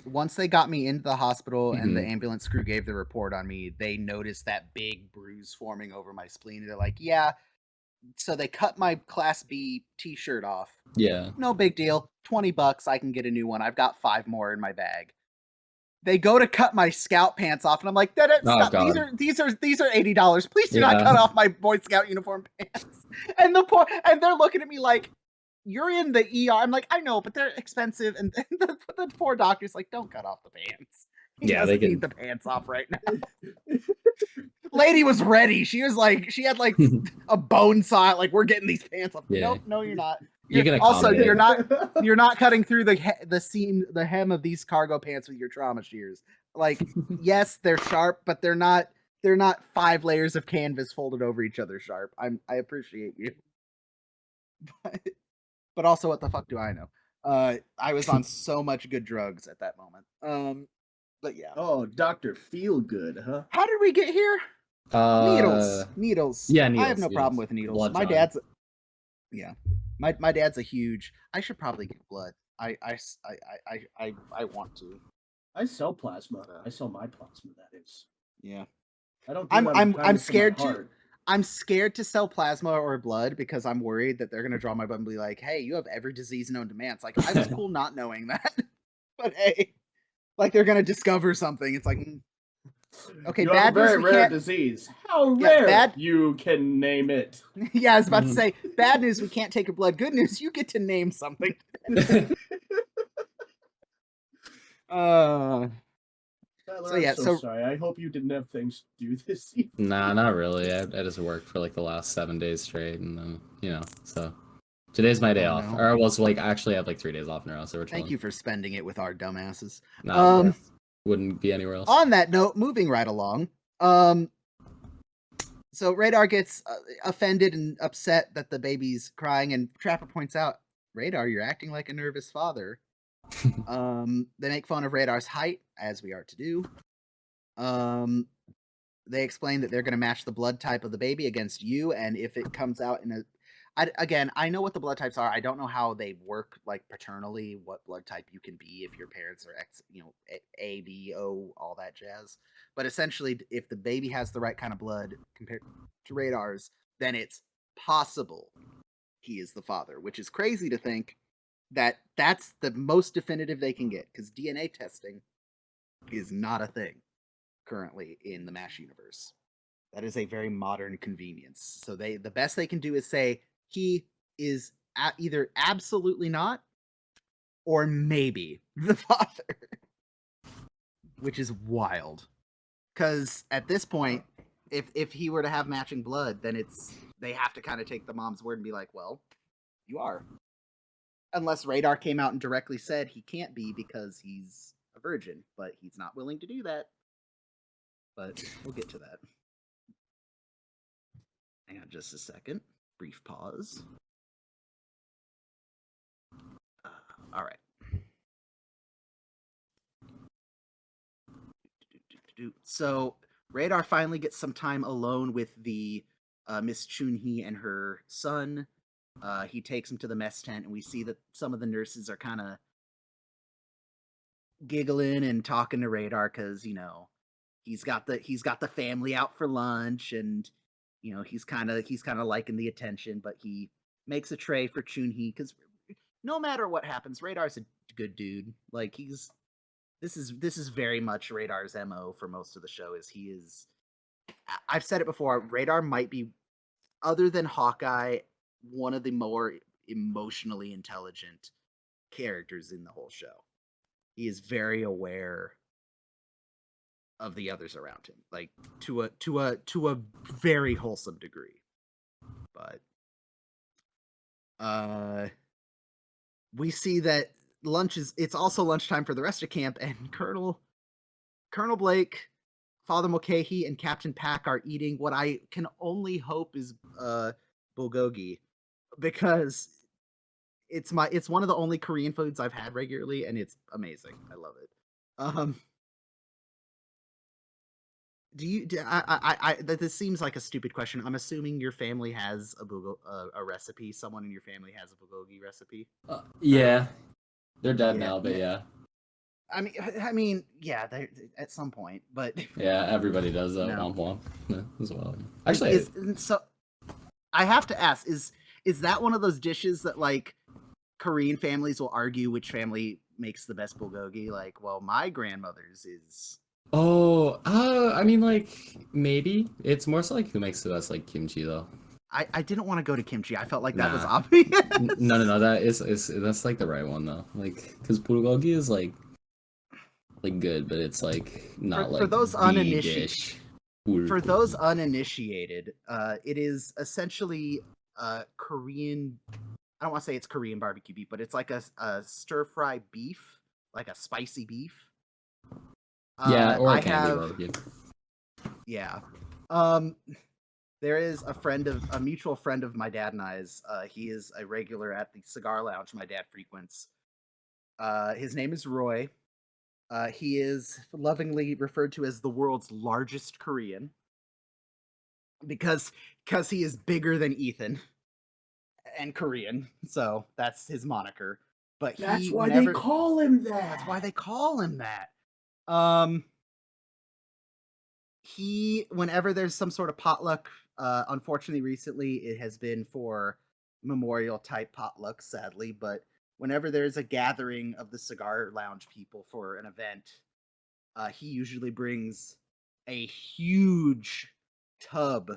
once they got me into the hospital and the ambulance crew gave the report on me, they noticed that big bruise forming over my spleen. And they're like, yeah. So they cut my Class B t-shirt off. Yeah. No big deal. $20, I can get a new one. I've got 5 more in my bag. They go to cut my Scout pants off, and I'm like, stop. These are $80. Please do not cut off my Boy Scout uniform pants. And they're looking at me like, you're in the ER. I'm like, I know, but they're expensive. And the poor doctor's like, don't cut off the pants. He doesn't need the pants off right now. Lady was ready. She was like, she had like a bone saw. Like, we're getting these pants off. Yeah. Nope, no, you're not. Also, you're not cutting through the hem of these cargo pants with your trauma shears. Like, yes, they're sharp, but they're not 5 layers of canvas folded over each other sharp. I appreciate you, but also, what the fuck do I know? I was on so much good drugs at that moment. But yeah. Oh, Dr. Feelgood, huh? How did we get here? Needles. Yeah, needles. I have no problem with needles. Blood my dad's a huge. I should probably give blood. I want to. I sell plasma. I sell my plasma. That is. Yeah. I don't. I'm scared to. I'm scared to sell plasma or blood because I'm worried that they're gonna draw my blood and be like, "Hey, you have every disease known to man." It's like, I was cool not knowing that, but hey, like they're gonna discover something. It's like, okay, you bad have a very news. Rare disease. How rare? You can name it. Yeah, I was about to say, bad news. We can't take your blood. Good news. You get to name something. Tyler, I'm so sorry. I hope you didn't have things to do this evening. Nah, not really. I just worked for like the last 7 days straight, and then so today's my day off. No. Or well, so like actually I have like 3 days off in a row. So we're chilling. Thank you for spending it with our dumbasses. No, wouldn't be anywhere else. On that note, moving right along. So Radar gets offended and upset that the baby's crying, and Trapper points out, Radar, you're acting like a nervous father. They make fun of Radar's height, as we are to do. They explain that they're going to match the blood type of the baby against you, and if it comes out in I know what the blood types are. I don't know how they work, like paternally, what blood type you can be if your parents are X, A, B, O, all that jazz. But essentially, if the baby has the right kind of blood compared to Radar's, then it's possible he is the father, which is crazy to think that that's the most definitive they can get, because DNA testing is not a thing currently in the MASH universe. That is a very modern convenience. So the best they can do is say he is either absolutely not or maybe the father. which is wild. Because at this point, if he were to have matching blood, then they have to kind of take the mom's word and be like, well, you are. Unless Radar came out and directly said he can't be because he's a virgin, but he's not willing to do that. But we'll get to that. Hang on just a second. Brief pause. All right. So Radar finally gets some time alone with the Miss Chun-hee and her son. He takes him to the mess tent, and we see that some of the nurses are kind of giggling and talking to Radar because he's got the family out for lunch, and he's kind of liking the attention. But he makes a tray for Chun-hee because no matter what happens, Radar's a good dude. Like this is very much Radar's MO for most of the show. I've said it before. Radar might be, other than Hawkeye, one of the more emotionally intelligent characters in the whole show. He is very aware of the others around him, like to a very wholesome degree. But we see that it's also lunchtime for the rest of camp, and Colonel Blake, Father Mulcahy, and Captain Pack are eating what I can only hope is bulgogi, because it's one of the only Korean foods I've had regularly, and it's amazing. I love it. This seems like a stupid question. I'm assuming your family has a recipe. Someone in your family has a bulgogi recipe. Yeah, they're dead now, but yeah. I mean, yeah, at some point, but yeah, everybody does that. Womp womp as well. Actually, so I have to ask: is that one of those dishes that like Korean families will argue which family makes the best bulgogi? Like, well, my grandmother's is. Oh, I mean, like maybe it's more so like who makes the best like kimchi though. I didn't want to go to kimchi. I felt like that was obvious. No, that's like the right one though. Like, because bulgogi is like good, but it's like not for those uninitiated. For those bulgogi. uninitiated, it is essentially Korean. I don't want to say it's Korean barbecue beef, but it's like a stir fry beef, like a spicy beef. Yeah, or barbecue. Yeah. There is a mutual friend of my dad and I's. He is a regular at the cigar lounge my dad frequents. His name is Roy. He is lovingly referred to as the world's largest Korean because he is bigger than Ethan and Korean. So that's his moniker. But that's why they call him that. That's why they call him that. Whenever there's some sort of potluck, unfortunately recently it has been for memorial type potluck, sadly, but whenever there's a gathering of the cigar lounge people for an event, he usually brings a huge tub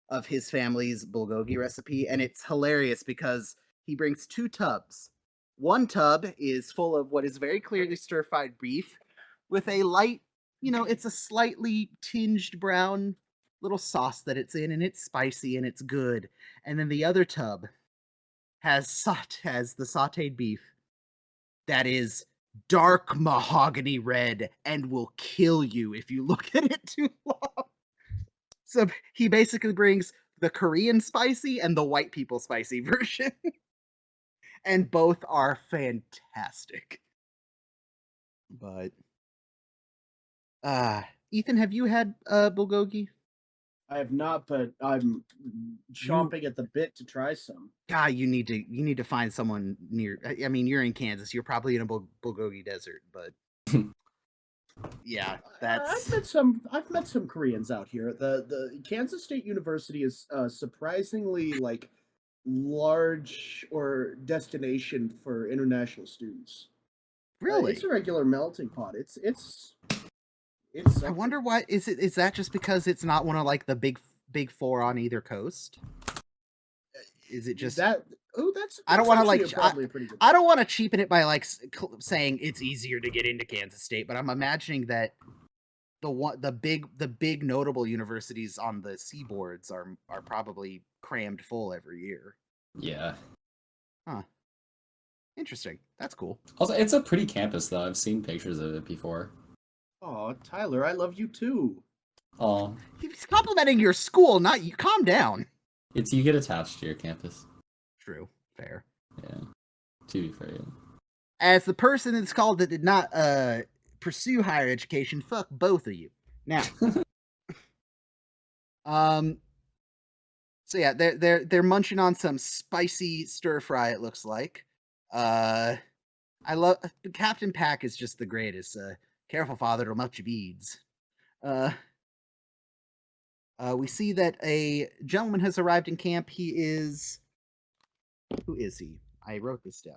of his family's bulgogi recipe, and it's hilarious because he brings 2 tubs. One tub is full of what is very clearly stir-fried beef with a light, it's a slightly tinged brown little sauce that it's in, and it's spicy and it's good. And then the other tub has the sauteed beef that is dark mahogany red and will kill you if you look at it too long. So he basically brings the Korean spicy and the white people spicy version. And both are fantastic. But Ethan, have you had bulgogi? I have not, but I'm chomping at the bit to try some. God, you need to find someone near. I mean, you're in Kansas. You're probably in a bulgogi desert, but yeah, that's. I've met some Koreans out here. The Kansas State University is surprisingly like large or destination for international students. Really, it's a regular melting pot. It's. I wonder why is that just because it's not one of like the big 4 on either coast? Is it just that Oh, that's I don't want to actually like probably a pretty good. I don't want to cheapen it by like saying it's easier to get into Kansas State, but I'm imagining that the big notable universities on the seaboards are probably crammed full every year. Yeah. Huh. Interesting. That's cool. Also, it's a pretty campus, though. I've seen pictures of it before. Oh, Tyler, I love you too. Oh, He's complimenting your school, not you. Calm down. it's you get attached to your campus. True. Fair. Yeah. To be fair. Yeah. As the person that's called that did not pursue higher education, fuck both of you. Now, so yeah, they're munching on some spicy stir fry. It looks like. I love Captain Pack is just the greatest. Careful, father, it'll melt your beads. We see that a gentleman has arrived in camp. He is. Who is he? I wrote this down.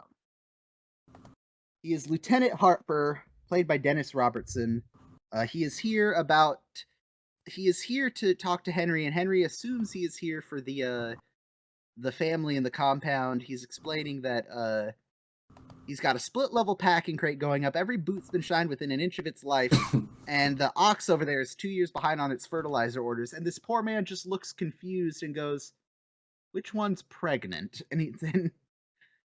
He is Lieutenant Harper, played by Dennis Robertson. He is here to talk to Henry, and Henry assumes he is here for the family in the compound. He's explaining that he's got a split level packing crate going up. Every boot's been shined within an inch of its life, and the ox over there is 2 years behind on its fertilizer orders. And this poor man just looks confused and goes, "Which one's pregnant?" And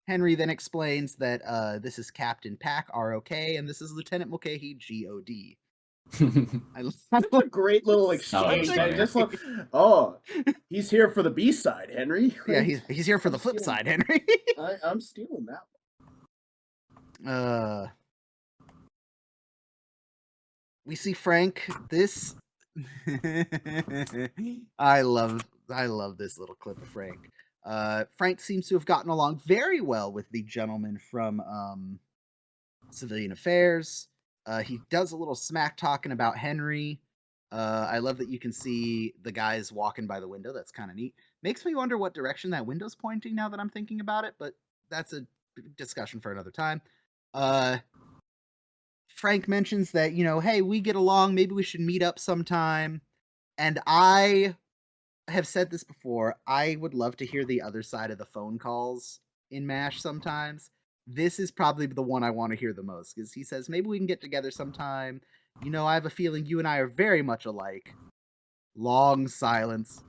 Henry then explains that this is Captain Pack, R-O-K, and this is Lieutenant Mulcahy, G-O-D. That's a great little exchange. Oh, Just like, oh, he's here for the B side, Henry. Yeah, he's here for the flip side, Henry. I'm stealing that. We see Frank. This I love this little clip of Frank. Frank seems to have gotten along very well with the gentleman from Civilian Affairs. He does a little smack talking about Henry. I love that you can see the guys walking by the window. That's kind of neat. Makes me wonder what direction that window's pointing now that I'm thinking about it, but that's a discussion for another time. Frank mentions that, hey, we get along. Maybe we should meet up sometime. And I have said this before. I would love to hear the other side of the phone calls in MASH sometimes. This is probably the one I want to hear the most, because he says, maybe we can get together sometime. I have a feeling you and I are very much alike. Long silence.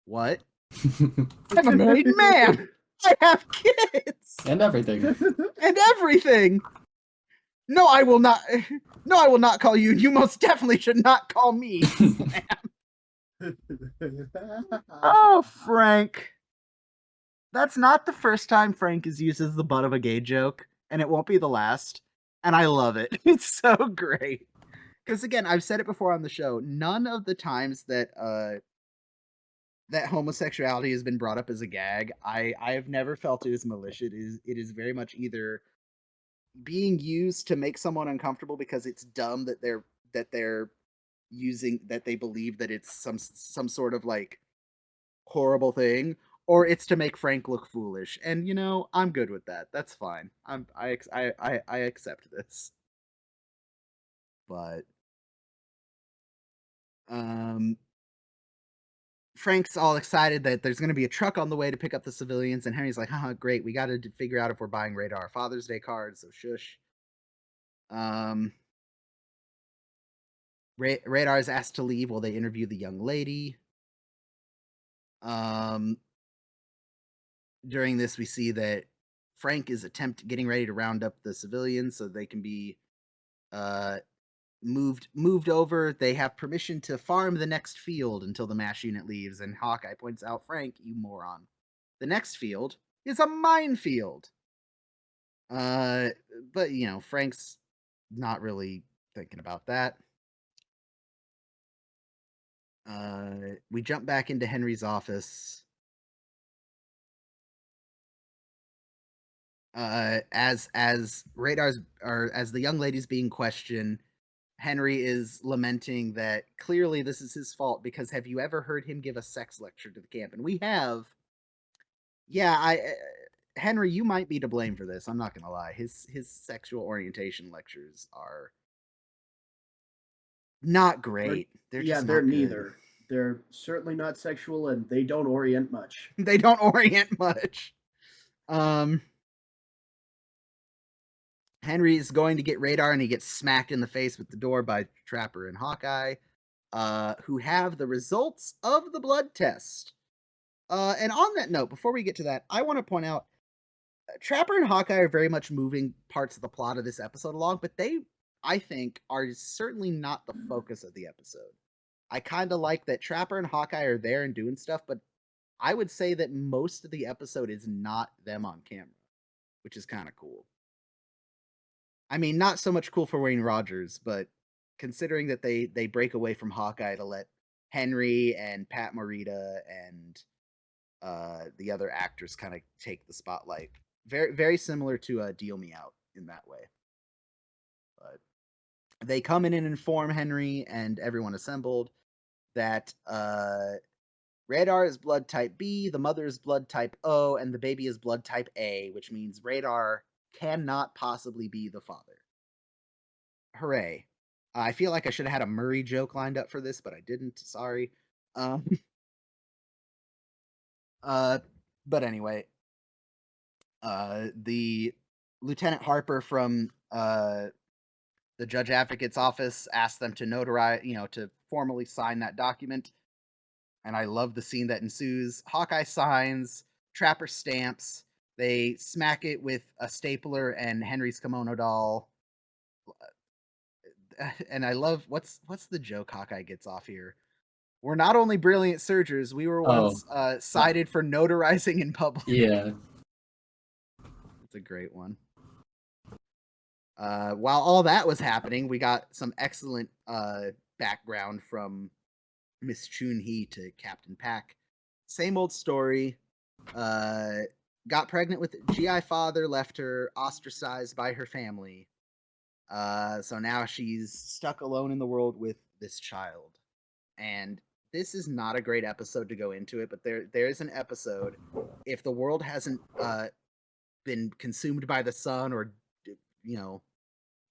What? I'm a married man. I have kids. And everything. And everything. No, I will not. No, I will not call you. You most definitely should not call me. Oh, Frank. That's not the first time Frank is used as the butt of a gay joke, and it won't be the last. And I love it. It's so great. Because again, I've said it before on the show. None of the times that that homosexuality has been brought up as a gag, I have never felt it is malicious. It is very much either being used to make someone uncomfortable because it's dumb that they're using, that they believe that it's some sort of like horrible thing, or it's to make Frank look foolish. And I'm good with that. That's fine. I accept this. But Frank's all excited that there's going to be a truck on the way to pick up the civilians, and Henry's like, haha, great, we got to figure out if we're buying Radar Father's Day cards, so shush. Radar is asked to leave while they interview the young lady. During this, we see that Frank is getting ready to round up the civilians so they can be moved over. They have permission to farm the next field until the MASH unit leaves, and Hawkeye points out, Frank, you moron. The next field is a minefield. But Frank's not really thinking about that. We jump back into Henry's office. As Radar's, or as the young lady's being questioned, Henry is lamenting that clearly this is his fault, because have you ever heard him give a sex lecture to the camp? And we have. Yeah, Henry, you might be to blame for this. I'm not gonna lie. His sexual orientation lectures are not great. They're neither. They're certainly not sexual, and they don't orient much. They don't orient much. Henry is going to get Radar, and he gets smacked in the face with the door by Trapper and Hawkeye, who have the results of the blood test. And on that note, before we get to that, I want to point out Trapper and Hawkeye are very much moving parts of the plot of this episode along, but they, I think, are certainly not the focus of the episode. I kind of like that Trapper and Hawkeye are there and doing stuff, but I would say that most of the episode is not them on camera, which is kind of cool. I mean, not so much cool for Wayne Rogers, but considering that they break away from Hawkeye to let Henry and Pat Morita and the other actors kind of take the spotlight. Very, very similar to Deal Me Out in that way. But they come in and inform Henry and everyone assembled that Radar is blood type B, the mother is blood type O, and the baby is blood type A, which means Radar cannot possibly be the father. Hooray. I feel like I should have had a Murray joke lined up for this, but I didn't. Sorry. But anyway, the Lieutenant Harper from the Judge Advocate's office asked them to notarize, to formally sign that document. And I love the scene that ensues. Hawkeye signs, Trapper stamps, they smack it with a stapler and Henry's kimono doll. And I love what's the joke Hawkeye gets off here. We're not only brilliant surgers, we were once cited for notarizing in public. Yeah. It's a great one. While all that was happening, we got some excellent background from Miss Chun-Hee to Captain Pack. Same old story. Got pregnant with GI father, left her ostracized by her family. So now she's stuck alone in the world with this child. And this is not a great episode to go into it, but there is an episode. If the world hasn't been consumed by the sun or,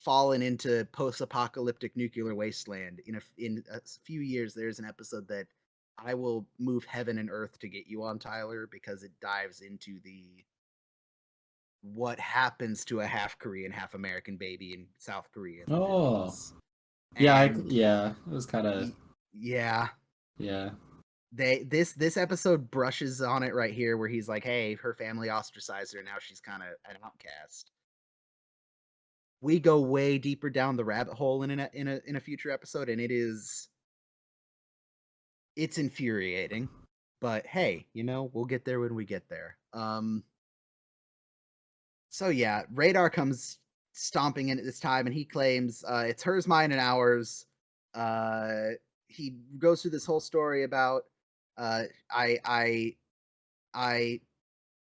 fallen into post-apocalyptic nuclear wasteland, in a few years, there's an episode that I will move heaven and earth to get you on, Tyler, because it dives into what happens to a half Korean, half American baby in South Korea. In the 50s. Yeah, it was kind of. Yeah. Yeah. This episode brushes on it right here, where he's like, "Hey, her family ostracized her. Now she's kind of an outcast." We go way deeper down the rabbit hole in a future episode, and it's infuriating. But hey, we'll get there when we get there. So yeah, Radar comes stomping in at this time, and he claims it's hers, mine, and ours. He goes through this whole story about I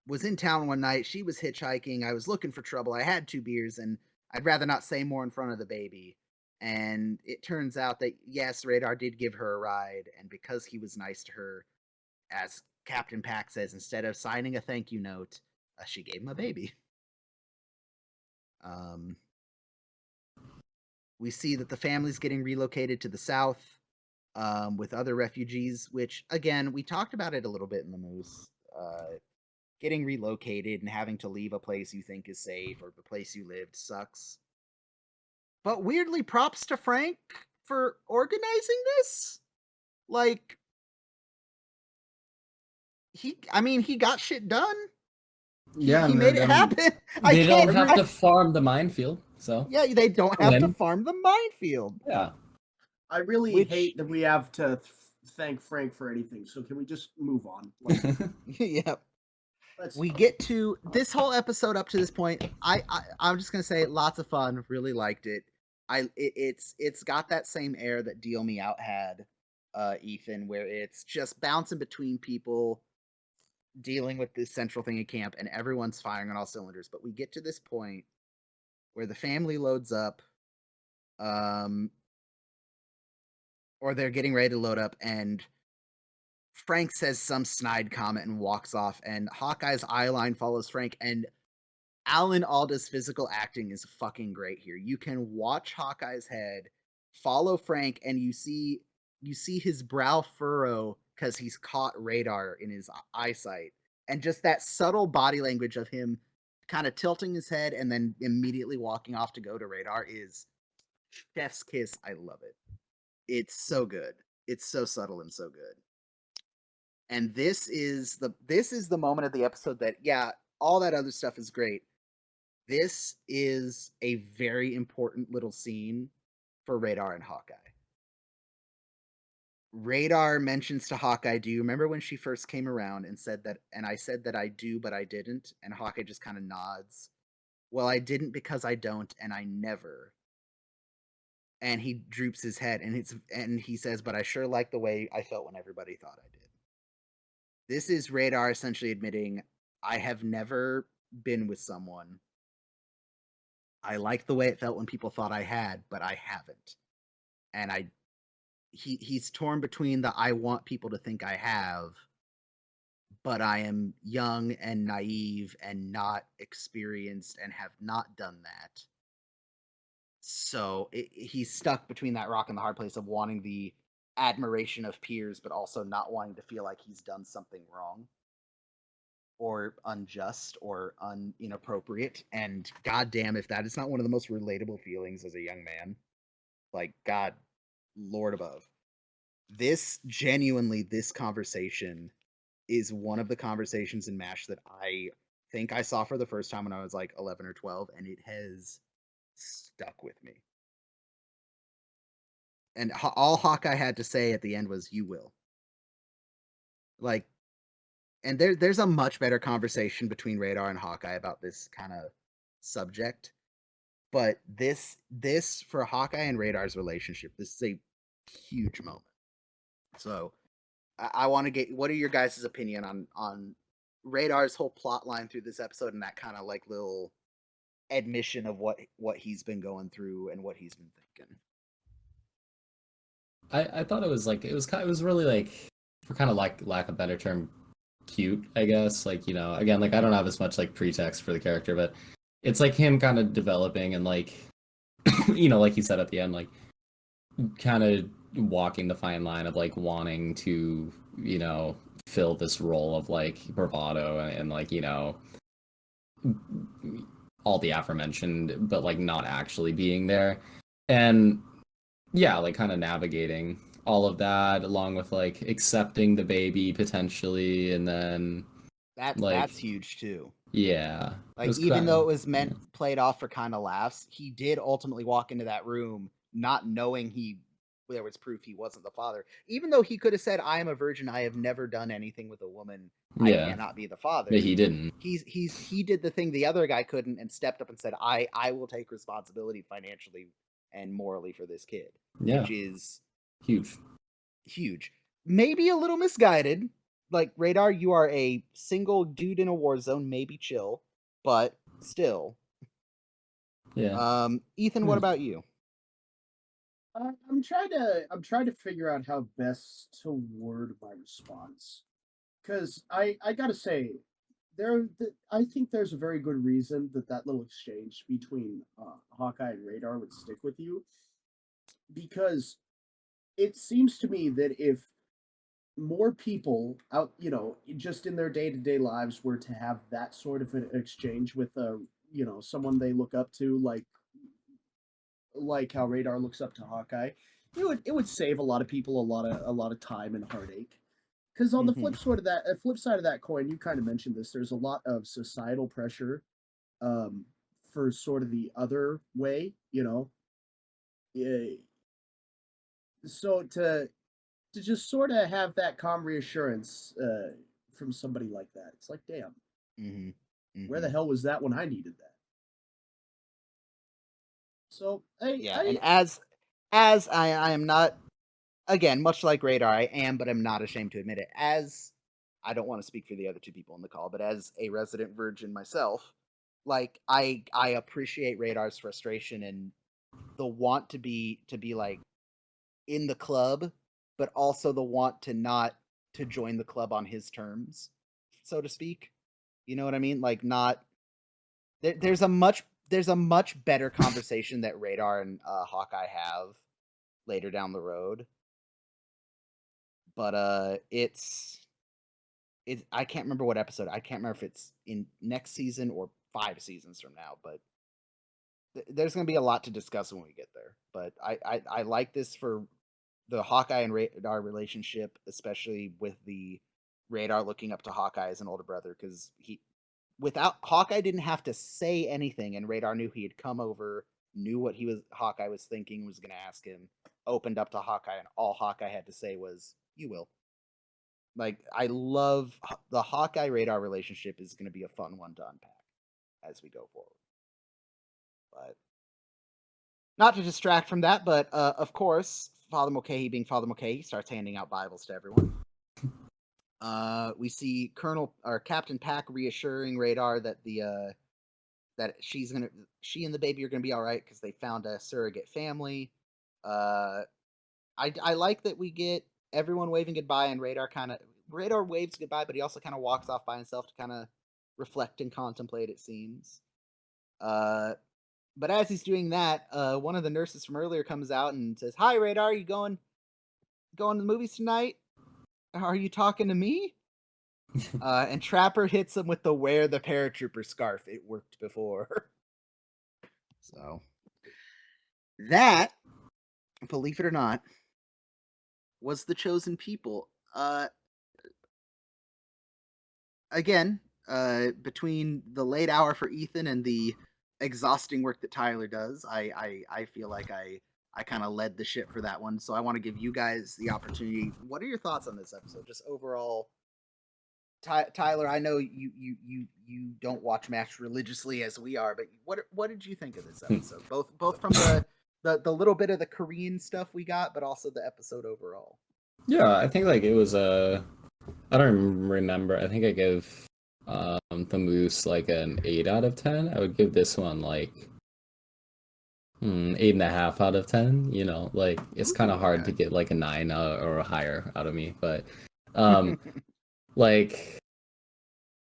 was in town one night. She was hitchhiking. I was looking for trouble. I had 2 beers, and I'd rather not say more in front of the baby. And it turns out that, yes, Radar did give her a ride. And because he was nice to her, as Captain Pack says, instead of signing a thank you note, she gave him a baby. We see that the family's getting relocated to the south with other refugees, which, again, we talked about it a little bit in the Moose. Getting relocated and having to leave a place you think is safe or the place you lived sucks. But weirdly, props to Frank for organizing this. Like, he got shit done. Yeah, he made it happen. They don't have to farm the minefield, so yeah, they don't have to farm the minefield. Yeah, I really hate that we have to thank Frank for anything. So can we just move on? Yep. We get to this whole episode up to this point. I'm just gonna say, lots of fun. Really liked it. It's got that same air that Deal Me Out had, Ethan, where it's just bouncing between people, dealing with this central thing at camp, and everyone's firing on all cylinders. But we get to this point where the family loads up, or they're getting ready to load up, and Frank says some snide comment and walks off, and Hawkeye's eye line follows Frank, and Alan Alda's physical acting is fucking great here. You can watch Hawkeye's head follow Frank, and you see his brow furrow because he's caught Radar in his eyesight. And just that subtle body language of him kind of tilting his head and then immediately walking off to go to Radar is chef's kiss. I love it. It's so good. It's so subtle and so good. And this is the moment of the episode that, yeah, all that other stuff is great. This is a very important little scene for Radar and Hawkeye. Radar mentions to Hawkeye, "Do you remember when she first came around and said that, and I said that I do, but I didn't?" And Hawkeye just kind of nods. "Well, I didn't because I don't, and I never." And he droops his head, and he says, "But I sure like the way I felt when everybody thought I did." This is Radar essentially admitting, "I have never been with someone. I like the way it felt when people thought I had, but I haven't." And he's torn between the "I want people to think I have, but I am young and naive and not experienced and have not done that." So he's stuck between that rock and the hard place of wanting the admiration of peers, but also not wanting to feel like he's done something wrong or unjust or inappropriate. And goddamn, if that is not one of the most relatable feelings as a young man, like, God, Lord above. This conversation is one of the conversations in MASH that I think I saw for the first time when I was like 11 or 12, and it has stuck with me. And all Hawkeye had to say at the end was, "You will." Like, and there's a much better conversation between Radar and Hawkeye about this kind of subject. But this for Hawkeye and Radar's relationship, this is a huge moment. So I want to get, what are your guys' opinion on Radar's whole plot line through this episode and that kind of like little admission of what he's been going through and what he's been thinking? I thought it was like it was really like, for kind of like lack of a better term, cute, I guess. Like, again, like I don't have as much like pretext for the character, but it's like him kind of developing and like like you said at the end, like kind of walking the fine line of like wanting to, fill this role of like bravado and like, all the aforementioned, but like not actually being there. And yeah, like kind of navigating all of that along with like accepting the baby potentially, and then like, That's huge too. yeah, Like, even though it was played off for kind of laughs, he did ultimately walk into that room not knowing there was proof he wasn't the father. Even though he could have said, "I am a virgin. I have never done anything with a woman. I yeah, cannot be the father." but he didn't. He did the thing the other guy couldn't and stepped up and said, I will take responsibility financially and morally for this kid," Yeah, which is huge. Maybe a little misguided. Like, Radar, you are a single dude in a war zone. Maybe chill, but still. Yeah. Ethan, what about you? I'm trying to figure out how best to word my response, because I gotta say, I think there's a very good reason that little exchange between Hawkeye and Radar would stick with you, because it seems to me that if more people out, just in their day-to-day lives, were to have that sort of an exchange with someone they look up to, like how Radar looks up to Hawkeye, it would save a lot of people a lot of time and heartache. Because on the flip side of that coin, you kind of mentioned this. There's a lot of societal pressure, for sort of the other way, so to just sort of have that calm reassurance from somebody like that, it's like, damn, where the hell was that when I needed that? So And as I am not, again, much like Radar, I am, but I'm not ashamed to admit it. As I don't want to speak for the other two people on the call, but as a resident virgin myself, like, I appreciate Radar's frustration and the want to be like in the club, but also the want to not to join the club on his terms, so to speak. You know what I mean? Like, not there's a much better conversation that Radar and Hawkeye have later down the road. But it's I can't remember what episode. I can't remember if it's in next season or 5 seasons from now, but there's going to be a lot to discuss when we get there. But I like this for the Hawkeye and Radar relationship, especially with the Radar looking up to Hawkeye as an older brother, because without Hawkeye didn't have to say anything, and Radar knew he had come over, knew what Hawkeye was thinking, was going to ask him, opened up to Hawkeye, and all Hawkeye had to say was, "You will." Like, I love the Hawkeye Radar relationship is going to be a fun one to unpack as we go forward. But not to distract from that, but of course, Father Mulcahy being Father Mulcahy starts handing out Bibles to everyone. We see Captain Pack reassuring Radar that that she and the baby are gonna be all right because they found a surrogate family. I like that we get everyone waving goodbye, and Radar waves goodbye, but he also kind of walks off by himself to kind of reflect and contemplate. It seems. But as he's doing that, one of the nurses from earlier comes out and says, "Hi, Radar, are you going to the movies tonight? Are you talking to me?" And Trapper hits him with the "Wear the paratrooper scarf. It worked before." So that, believe it or not, was the chosen people. Again, between the late hour for Ethan and the exhausting work that Tyler does, I feel like I kind of led the ship for that one. So I want to give you guys the opportunity. What are your thoughts on this episode? Just overall, Tyler, I know you don't watch MASH religiously as we are, but what did you think of this episode? Both from the little bit of the Korean stuff we got, but also the episode overall. Yeah, I think like it was I don't remember. I think I gave the Moose like an 8 out of 10. I would give this one like 8.5 out of 10. You know, like it's kind of hard to get like a 9 or a higher out of me, but like,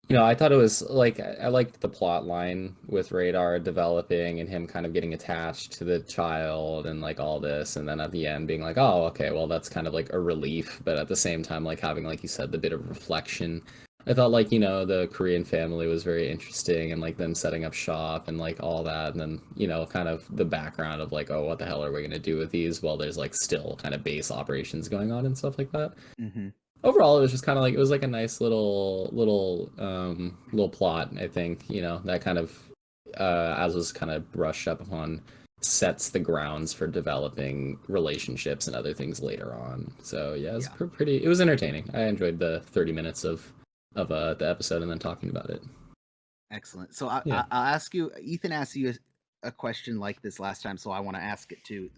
you know, I thought it was like I liked the plot line with Radar developing and him kind of getting attached to the child and like all this, and then at the end being like, oh, okay, well that's kind of like a relief, but at the same time like having, like you said, the bit of reflection. I thought like, you know, the Korean family was very interesting and like them setting up shop and like all that, and then, you know, kind of the background of like, oh, what the hell are we gonna do with these? Well, there's like still kind of base operations going on and stuff like that. Mm-hmm. Overall, it was just kind of like, it was like a nice little plot. I think, you know, that kind of as was kind of brushed up upon, sets the grounds for developing relationships and other things later on. So yeah, it was pretty. It was entertaining. I enjoyed the 30 minutes of the episode and then talking about it. Excellent. So I'll ask you. Ethan asked you a question like this last time, so I want to ask it too.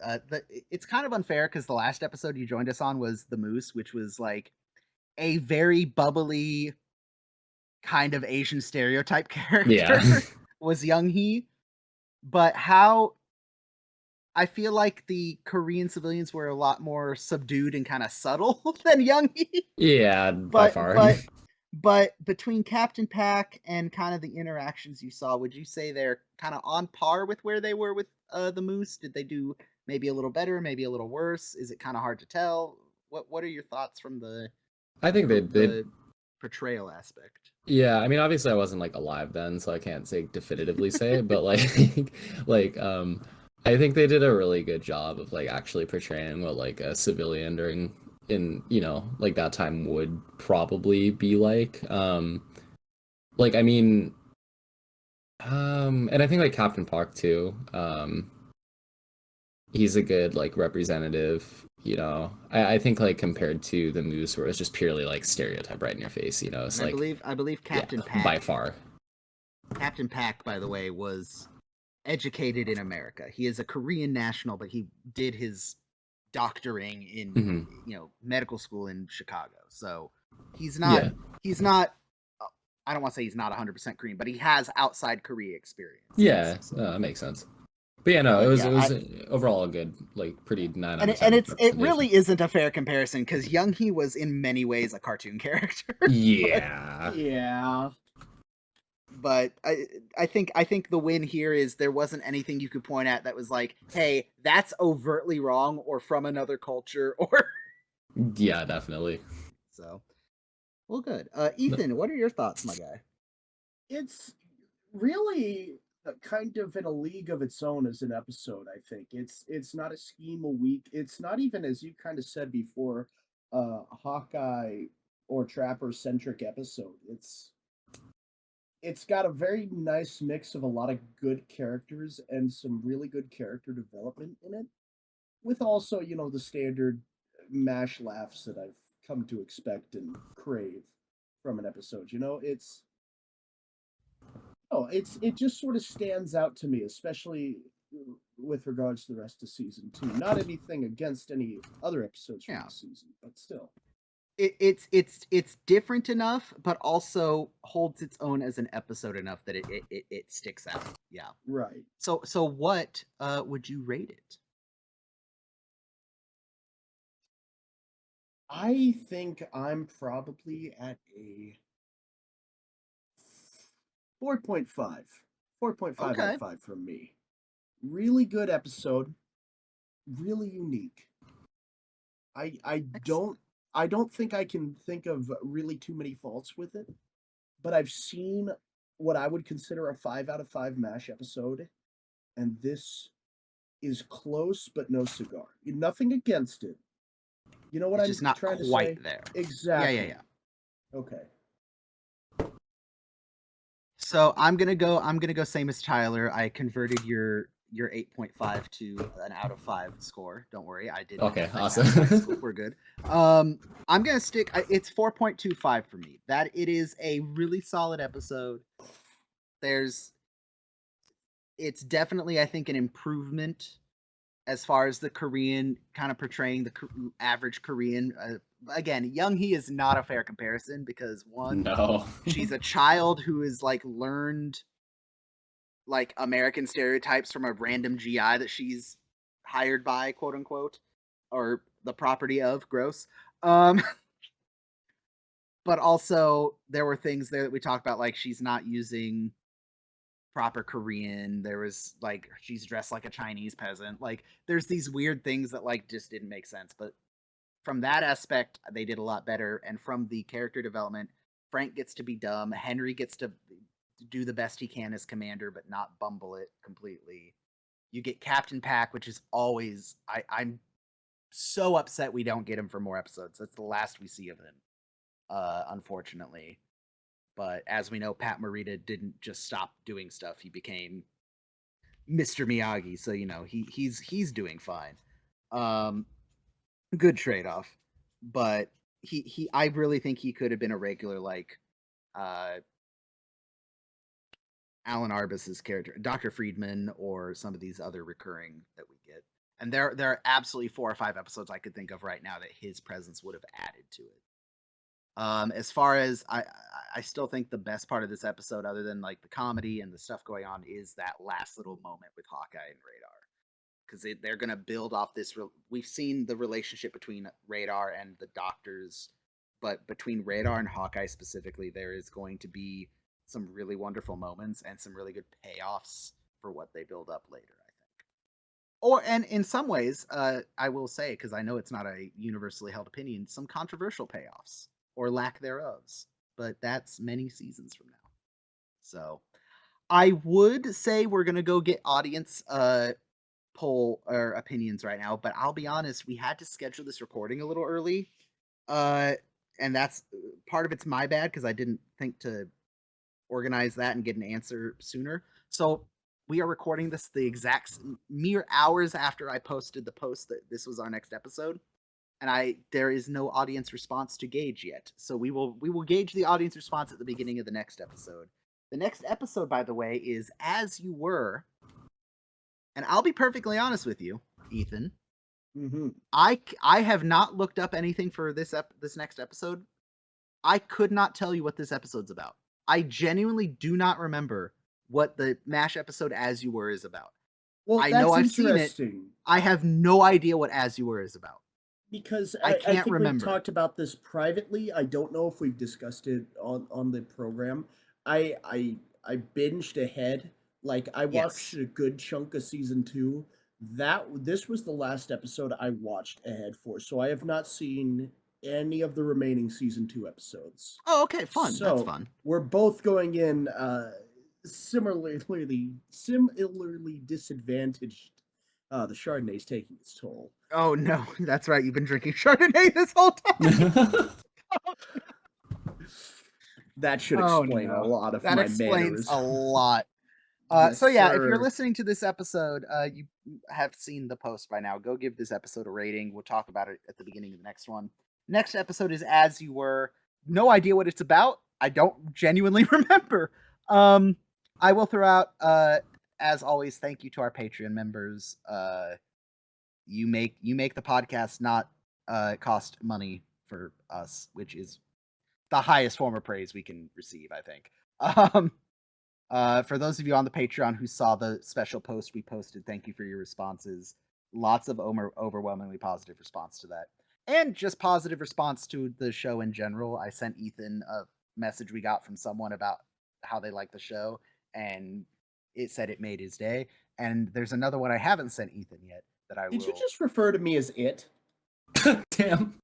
It's kind of unfair because the last episode you joined us on was the Moose, which was like a very bubbly kind of Asian stereotype character. Was Young Hee, but how I feel like the Korean civilians were a lot more subdued and kind of subtle than Young Hee. Yeah, by far. But between Captain Pack and kind of the interactions you saw, would you say they're kind of on par with where they were with the Moose? Did they do maybe a little better, maybe a little worse? Is it kind of hard to tell? What are your thoughts from the I think the portrayal aspect? Yeah, I mean, obviously I wasn't like alive then, so I can't say definitively say, but like I think they did a really good job of like actually portraying what like a civilian in you know, like that time would probably be like. Like, I mean, and I think like Captain Park too. He's a good like representative, you know. I think like compared to the Moose, where it's just purely like stereotype right in your face, you know. It's like I believe Captain Pack by far. Captain Pack, by the way, was educated in America. He is a Korean national, but he did his doctoring in you know, medical school in Chicago. So he's not I don't want to say he's not 100% Korean, but he has outside Korea experience. Yeah, so. That makes sense. But yeah, no, it was overall a good, like, pretty 9 out of 10. And it really isn't a fair comparison because Young Hee was in many ways a cartoon character. Yeah. But I think the win here is there wasn't anything you could point at that was like, hey, that's overtly wrong or from another culture or. Yeah, definitely. So Well, good. Ethan, what are your thoughts, my guy? It's really kind of in a league of its own as an episode. I think it's not a scheme a week. It's not even, as you kind of said before, Hawkeye or Trapper centric episode. It's got a very nice mix of a lot of good characters and some really good character development in it, with also, the standard mash laughs that I've come to expect and crave from an episode. It just sort of stands out to me, especially with regards to the rest of season 2. Not anything against any other episodes from Yeah. the season, but still. It's different enough, but also holds its own as an episode enough that it sticks out. Yeah. Right. So what would you rate it? I think I'm probably at a 4.5. 4.5 out Okay. of 5 from me. Really good episode. Really unique. I Excellent. don't think I can think of really too many faults with it, but I've seen what I would consider a 5 out of 5 MASH episode, and this is close but no cigar. Nothing against it. You know what It's I'm just not trying to say? quite there. Exactly. Yeah. Okay. So I'm gonna go same as Tyler. I converted your 8.5 to an out of 5 score. Don't worry, I did. Okay, like, awesome. We're good. I'm gonna stick. It's 4.25 for me. That it is a really solid episode. It's definitely, I think, an improvement as far as the Korean kind of portraying the average Korean. Again, Young Hee is not a fair comparison because one, No. she's a child who is like learned like American stereotypes from a random GI that she's hired by, quote unquote, or the property of. Gross. But also there were things there that we talked about, like she's not using proper Korean. There was like she's dressed like a Chinese peasant. Like there's these weird things that like just didn't make sense. But from that aspect, they did a lot better. And from the character development, Frank gets to be dumb. Henry gets to do the best he can as commander, but not bumble it completely. You get Captain Pack, which is always I'm so upset we don't get him for more episodes. That's the last we see of him, unfortunately. But as we know, Pat Morita didn't just stop doing stuff. He became Mr. Miyagi, so he's doing fine. Good trade off, but I really think he could have been a regular like Alan Arbus's character, Dr. Friedman, or some of these other recurring that we get. And there are absolutely 4 or 5 episodes I could think of right now that his presence would have added to it. As far as I still think the best part of this episode, other than like the comedy and the stuff going on, is that last little moment with Hawkeye and Radar, because they're going to build off this. We've seen the relationship between Radar and the doctors, but between Radar and Hawkeye specifically, there is going to be some really wonderful moments and some really good payoffs for what they build up later, I think. And in some ways, I will say, because I know it's not a universally held opinion, some controversial payoffs or lack thereof, but that's many seasons from now. So I would say we're gonna go get audience poll or opinions right now, but I'll be honest, we had to schedule this recording a little early, and that's part of it's my bad because I didn't think to organize that and get an answer sooner. So we are recording this the exact mere hours after I posted the post that this was our next episode, and there is no audience response to gauge yet. So we will gauge the audience response at the beginning of the next episode. The next episode, by the way, is As You Were, and I'll be perfectly honest with you, Ethan. Mm-hmm. I have not looked up anything for this next episode. I could not tell you what this episode's about. I genuinely do not remember what the MASH episode As You Were is about. Well, I that's know I've seen it. I have no idea what As You Were is about. Because I I can't think remember. we've talked about this privately. I don't know if we've discussed it on the program. I binged ahead. Like I watched a good chunk of season 2. This was the last episode I watched ahead for. So I have not seen any of the remaining season 2 episodes. Oh, okay, fun. So, That's fun. We're both going in similarly disadvantaged. The Chardonnay's taking its toll. Oh no, that's right. You've been drinking Chardonnay this whole time. That should explain a lot of that my explains manners. a lot. Yes, so yeah, if sir. you're listening to this episode, you have seen the post by now. Go give this episode a rating. We'll talk about it at the beginning of the next one. Next episode is As You Were. No idea what it's about. I don't genuinely remember. I will throw out, as always, thank you to our Patreon members. You make the podcast not cost money for us, which is the highest form of praise we can receive, I think. For those of you on the Patreon who saw the special post we posted, thank you for your responses. Lots of overwhelmingly positive response to that. And just positive response to the show in general. I sent Ethan a message we got from someone about how they like the show, and it said it made his day. And there's another one I haven't sent Ethan yet that I will... Did you just refer to me as it? Damn.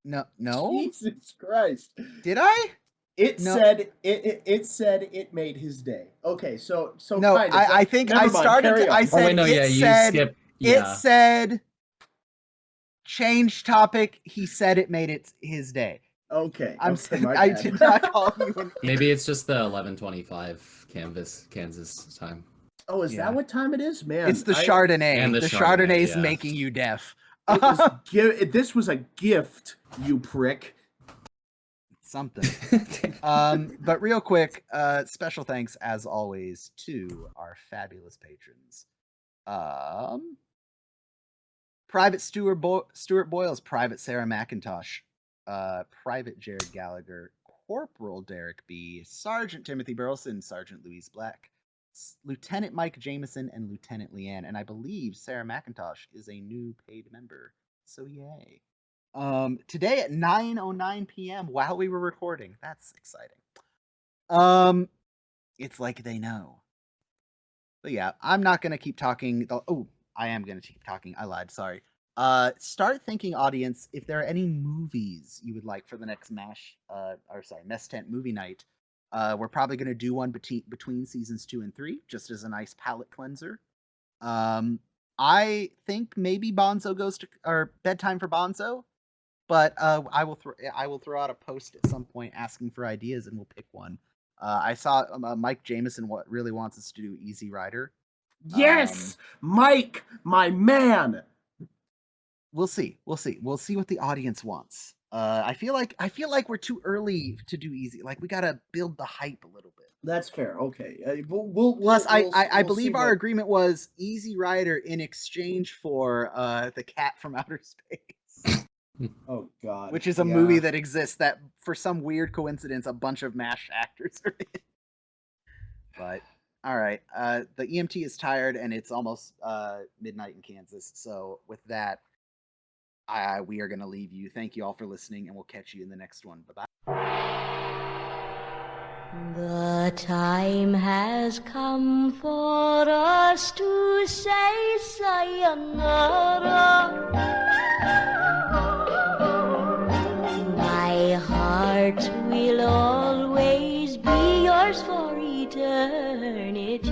No? Jesus Christ. Did I? It said it made his day. Okay, so no, kind of. I think I started. I said it said change topic. He said it made it his day. Okay, I did not call you. Maybe it's just the 11:25 Kansas time. Oh, is that what time it is, man? It's the Chardonnay. And the Chardonnay is making you deaf. This was a gift, you prick. Something. But real quick, special thanks as always to our fabulous patrons. Private Stuart Boyles, Private Sarah McIntosh, Private Jared Gallagher, Corporal Derek B, Sergeant Timothy Burleson, Sergeant Louise Black, Lieutenant Mike Jameson, and Lieutenant Leanne. And I believe Sarah McIntosh is a new paid member. So yay. Today at 9:09 p.m. while we were recording. That's exciting. It's like they know. But yeah, I'm not going to keep talking. Oh, I am going to keep talking. I lied. Sorry. Start thinking, audience, if there are any movies you would like for the next Mess Tent movie night. We're probably going to do one between seasons 2 and 3, just as a nice palate cleanser. I think maybe Bonzo goes to, or Bedtime for Bonzo, but I will throw out a post at some point asking for ideas, and we'll pick one. I saw Mike Jameson really wants us to do Easy Rider. Yes, Mike, my man. We'll see what the audience wants. I feel like we're too early to do Easy. Like, we gotta build the hype a little bit. That's fair. Okay. I believe our agreement was Easy Rider in exchange for the Cat from Outer Space. Oh God. Which is a movie that exists that, for some weird coincidence, a bunch of MASH actors are in. But all right, the EMT is tired, and it's almost midnight in Kansas. So with that, we are going to leave you. Thank you all for listening, and we'll catch you in the next one. Bye-bye. The time has come for us to say sayonara. My heart will always be yours for eternity.